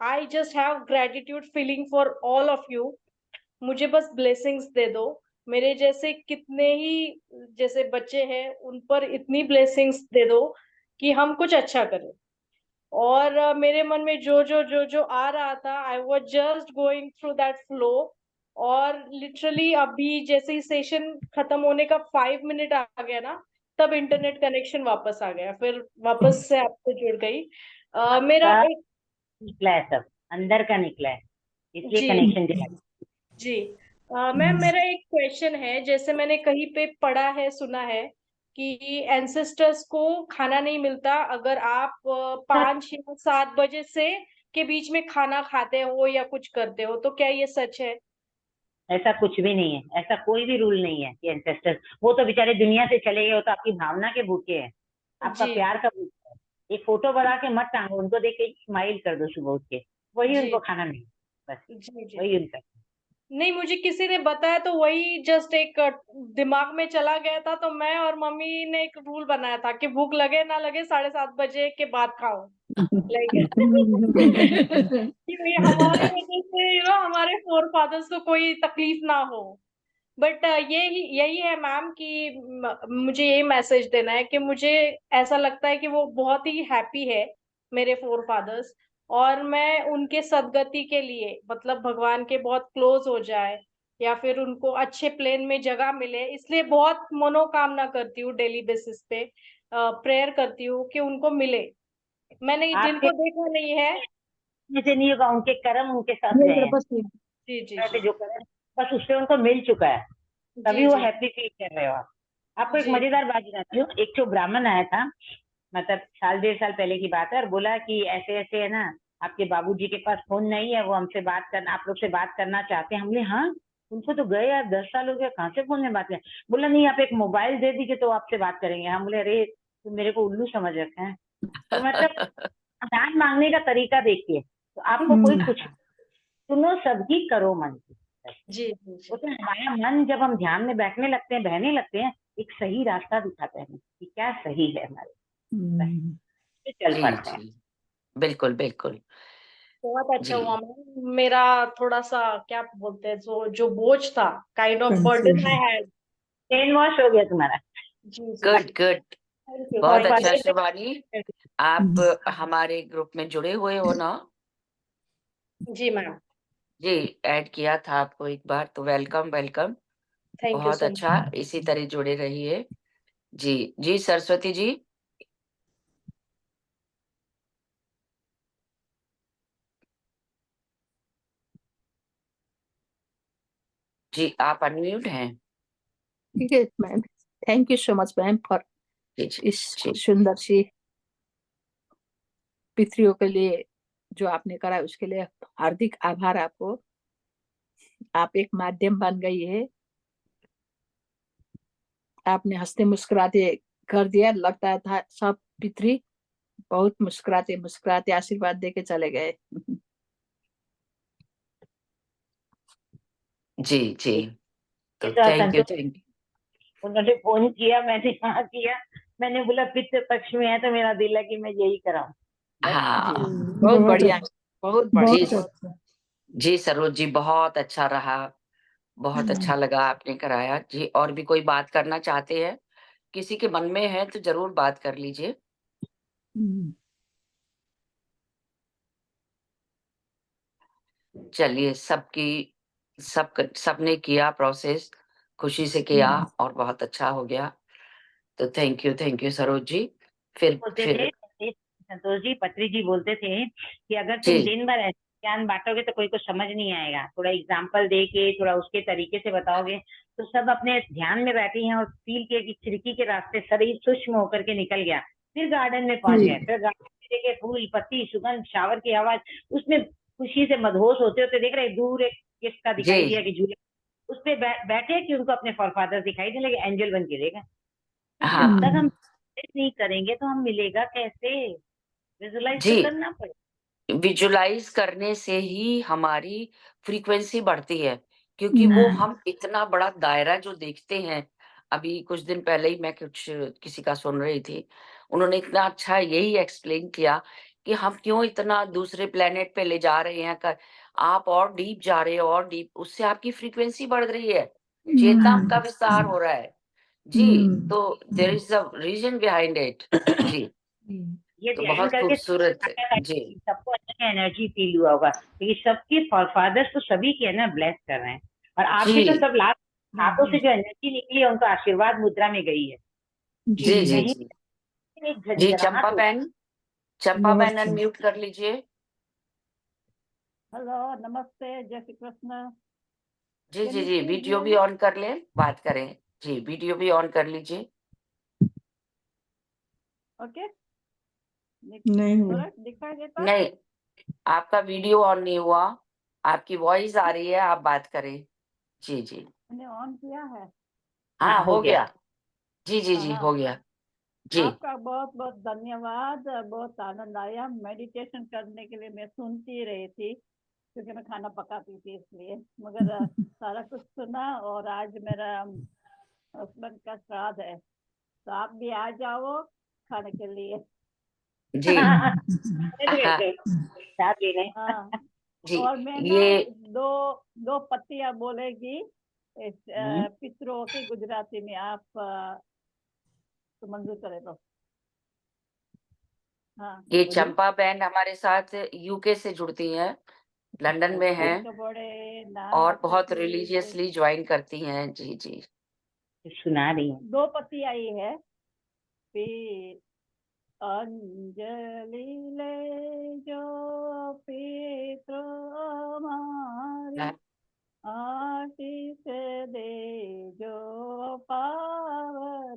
H: I just have gratitude feeling for all of you. मुझे बस ब्लेसिंग्स दे दो। मेरे जैसे कितने ही जैसे बच्चे हैं उन पर इतनी ब्लेसिंग्स दे दो कि हम कुछ अच्छा करें। और मेरे मन में जो आ रहा था, आई was just going through that flow. और लिटरली अभी जैसे ही सेशन खत्म होने का 5 मिनट आ गया ना, तब इंटरनेट कनेक्शन वापस आ गया, फिर वापस से आपसे जुड़ गई। मेरा
B: आपका
H: एक
B: निकला है, सब अंदर का निकला है, इसलिए
H: जी
B: कनेक्शन दिला।
H: जी मैम, मेरा एक क्वेश्चन है। जैसे मैंने कहीं पे पढ़ा है, सुना है कि एंसेस्टर्स को खाना नहीं मिलता अगर आप 5 या 7 बजे से के बीच में खाना खाते हो या कुछ करते हो, तो क्या ये सच है?
B: ऐसा कुछ भी नहीं है, ऐसा कोई भी रूल नहीं है कि एंसेस्टर्स, वो तो बेचारे दुनिया से चले गए, हो तो आपकी भावना के भूखे हैं, आपका
H: जी
B: प्यार का भूखे है। एक फोटो बना के मत टांगो, उनको देख के स्माइल कर दो सुबह उठ के, वही
H: जी
B: उनको खाना मिले, बस
H: जी जी।
B: वही उनका।
H: नहीं, मुझे किसी ने बताया तो वही जस्ट एक दिमाग में चला गया था, तो मैं और मम्मी ने एक रूल बनाया था कि भूख लगे ना लगे 7:30 बजे के बाद खाओ। लाइक कि हमारे वजह से हमारे फोर फादर्स को कोई तकलीफ ना हो। बट यही है मैम कि मुझे यही मैसेज देना है कि मुझे ऐसा लगता है कि वो बहुत ही हैप्पी है, मेरे फोर फादर्स। और मैं उनके सदगति के लिए, मतलब भगवान के बहुत क्लोज हो जाए या फिर उनको अच्छे प्लेन में जगह मिले, इसलिए बहुत मनोकामना करती हूँ, डेली बेसिस पे प्रेयर करती हूँ कि उनको मिले। मैंने
B: आपके
H: जिनको देखा नहीं है।
B: से नहीं होगा, उनके कर्म उनके साथ गए हैं,
H: जी जी
B: वैसे
H: जी
B: जो कर्म बस उससे उनको मिल चुका है,
H: जी
B: तभी वो
H: जी
B: हैप्पी फील कर रहे हो आप। आपको एक
H: जी
B: मजेदार बात बताती हूँ। एक तो ब्राह्मण आया था, मतलब 1.5 साल पहले की बात है, और बोला कि ऐसे ऐसे है ना, आपके बाबूजी के पास फोन नहीं है, वो हमसे बात करना, आप लोग से बात करना चाहते हैं। हम बोले हाँ, उनको तो गए यार 10 साल हो गया, कहाँ से फोन में बात करें। बोला नहीं, आप एक मोबाइल दे दीजिए तो आपसे बात करेंगे। हम बोले अरे तुम मेरे को उल्लू समझ रखे हैं। तो मतलब दान मांगने का तरीका देखिए, तो आपको कोई कुछ सुनो, सबकी करो मन की।
H: जी जी
B: वो
H: जी
B: तो हमारा मन जब हम ध्यान में बैठने लगते हैं, बहने लगते हैं, एक सही रास्ता दिखाते हैं कि क्या सही है हमारे, बस चल
A: जी
B: पड़ते हैं।
A: जी, बिल्कुल बिल्कुल।
H: बहुत अच्छा
A: जी
H: हुआ मैम। मेरा थोड़ा सा क्या बोलते हैं, जो बोझ था, kind of burden I had.
B: Brain wash हो गया तुम्हारा।
H: जी जी
A: गुड
H: जी।
A: गुड,
H: थैंक यू
A: बहुत
H: थैंक
A: अच्छा
H: यू।
A: शिवानी। आप हमारे ग्रुप में जुड़े हुए हो ना?
H: जी मैम।
A: जी, ऐड किया था आपको एक बार, तो वेलकम वेलकम।
H: थैंक यू
A: बहुत
H: सो
A: अच्छा,
H: मच।
A: इसी तरह जुड़े रहिए। जी जी, सरस्वती जी। जी, आप अनम्यूट हैं।
I: Yes, ma'am. Thank you so much, ma'am, for
A: जी जी
I: इस
A: जी
I: सुंदर सी पितरियों के लिए जो आपने करा, उसके लिए हार्दिक आभार आपको। आप एक माध्यम बन गई है। आपने हंसते मुस्कुराते कर दिया, लगता था सब पितरी बहुत मुस्कुराते मुस्कुराते आशीर्वाद देके चले गए।
A: जी, जी।
B: ये
A: तो
B: तो
A: thank you,
B: Santosh,
A: thank you.
B: उन्होंने फोन किया, मैंने हाँ किया, मैंने बोला पितृ पक्ष में है तो मेरा दिल है कि मैं यही कराऊं बस।
A: हाँ,
I: बहुत
C: बहुत
I: बढ़िया,
C: अच्छा,
I: बहुत
A: जी,
I: बढ़िया।
C: बहुत अच्छा।
A: जी सरोज जी, बहुत अच्छा रहा, बहुत अच्छा लगा आपने कराया। जी, और भी कोई बात करना चाहते हैं? किसी के मन में है तो ज़रूर बात कर लीजिए।
C: हम्म,
A: चलिए, सबने किया प्रोसेस, खुशी से किया और बहुत अच्छा हो गया। तो थैंक यू सरोज जी।
B: बोलते थे
A: फिर
B: संतोष जी, पत्री जी बोलते थे कि अगर तुम
A: जी,
B: दिन भर ऐसे ज्ञान बांटोगे तो कोई को समझ नहीं आएगा, थोड़ा एग्जाम्पल दे के, थोड़ा उसके तरीके से बताओगे तो सब अपने ध्यान में बैठी हैं और फील किया कि खिड़की के रास्ते शरीर सूक्ष्म होकर के निकल गया, फिर गार्डन में पहुंच गए, फिर गार्डन में देखे फूल पत्ती सुगंध शावर की आवाज, उसमें खुशी से मदहोश होते होते देख रहे दूर एक किसका दिखाई दिया
A: जी,
B: कि झूले उस पे बैठे कि उनको अपने फॉरफादर दिखाई देने लगे, एंजल बन के देखे। तो जब तक
A: हाँ,
B: हम नहीं करेंगे तो हम मिलेगा कैसे? विजुलाइज तो
A: जी।
B: करना पड़ेगा।
A: विजुलाइज करने से ही हमारी फ्रीक्वेंसी बढ़ती है, क्योंकि वो हम इतना बड़ा दायरा जो देखते हैं। अभी कुछ दिन पहले ही मैं किसी का सुन रही थी, उन्होंने इतना अच्छा यही एक्सप्लेन किया कि हम क्यों इतना दूसरे प्लेनेट पे ले जा रहे हैं, आप और डीप जा रहे हो और डीप, उससे आपकी फ्रीक्वेंसी बढ़ रही है, चेतना का विस्तार हो रहा है। जी, तो there is a reason behind it. जी,
B: ये
A: तो
B: ध्यान
A: बहुत
B: करके
A: खूबसूरत है। जी,
B: सबको अच्छा एनर्जी फील हुआ होगा, क्योंकि सबके फादर्स तो सभी के है ना ब्लेस कर रहे हैं, और आपके तो
A: जी,
B: सब लास्ट हाथों से जो एनर्जी निकली है उनको आशीर्वाद मुद्रा में गई है।
A: जी, जी,
B: कहीं
A: जी।
B: एक
A: जी,
B: झंझनाहट हो।
A: चंपा बहन अनम्यूट कर लीजिए।
J: हेलो, नमस्ते, जय श्री कृष्ण।
A: जी,
J: कैन
A: जी,
J: यू
A: जी,
J: प्लीज
A: वीडियो
J: हियर
A: भी
J: मी?
A: ऑन कर लें, बात करें। जी, वीडियो भी ऑन कर लीजिए।
J: ओके,
C: नहीं हुआ।
J: दिखाई देता?
A: नहीं, आपका वीडियो ऑन नहीं हुआ, आपकी वॉइस आ रही है, आप बात करें। जी, जी।
J: मैंने ऑन किया है।
B: हाँ
A: हाँ,
B: हो
A: हो
B: गया।
A: गया। जी, जी,
J: हाँ
A: जी,
J: हाँ,
A: हो गया। जी,
J: आपका बहुत बहुत धन्यवाद, बहुत आनंद आया। मेडिटेशन करने के लिए मैं सुनती रही थी क्योंकि मैं खाना पकाती थी इसलिए, मगर सारा कुछ सुना। और आज मेरा हस्बैंड का श्राद्ध है, तो आप भी आ जाओ खाने के लिए।
A: जी। हाँ,
B: साथ लेने।
J: हाँ,
A: जी,
J: और मैं ना
A: ये
J: दो दो पत्तियां बोलेगी इस
B: हम्म,
J: पितरों की गुजराती में, आप तो मंजूर करे तो। हाँ,
A: ये
B: बोलिए।
A: चंपा बहन हमारे साथ यूके से जुड़ती हैं, लंदन में
B: ओके,
A: हैं
J: एक बड़े
A: और
J: नाथ
A: बहुत
J: की
A: रिलीजियसली ज्वाइन करती हैं। जी, जी।
B: सुना रही हूँ।
J: दो पत्ती आई है। पी अंजलि ले जो पितरो हमारे, आशीष दे जो पावनकारी,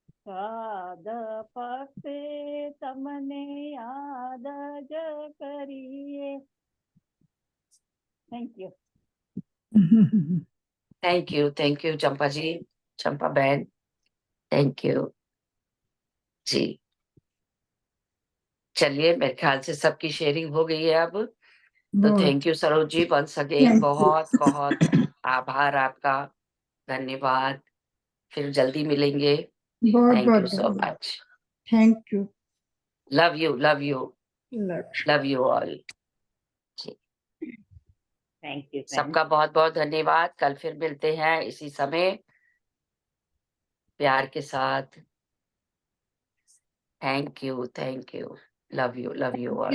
J: श्राद्ध पक्षे तमने याद ज करिए। Thank you.
A: थैंक यू चंपा जी, चंपा बहन, थैंक यू। जी, चलिए, मेरे ख्याल से सबकी शेयरिंग हो गई है अब। तो
C: बहुत
A: thank you Saroj ji, once again
C: thank you.
A: बहुत बहुत आभार आपका, धन्यवाद। फिर जल्दी मिलेंगे।
C: बहुत
A: थैंक
C: बहुत
A: यू सो
C: धन्यवाद।
A: Much.
C: Thank you.
A: Love you, love you,
C: love
A: love you all. जी,
B: थैंक यू फ्रेंड।
A: सबका बहुत बहुत धन्यवाद। कल फिर मिलते हैं इसी समय, प्यार के साथ। Thank you, love you all.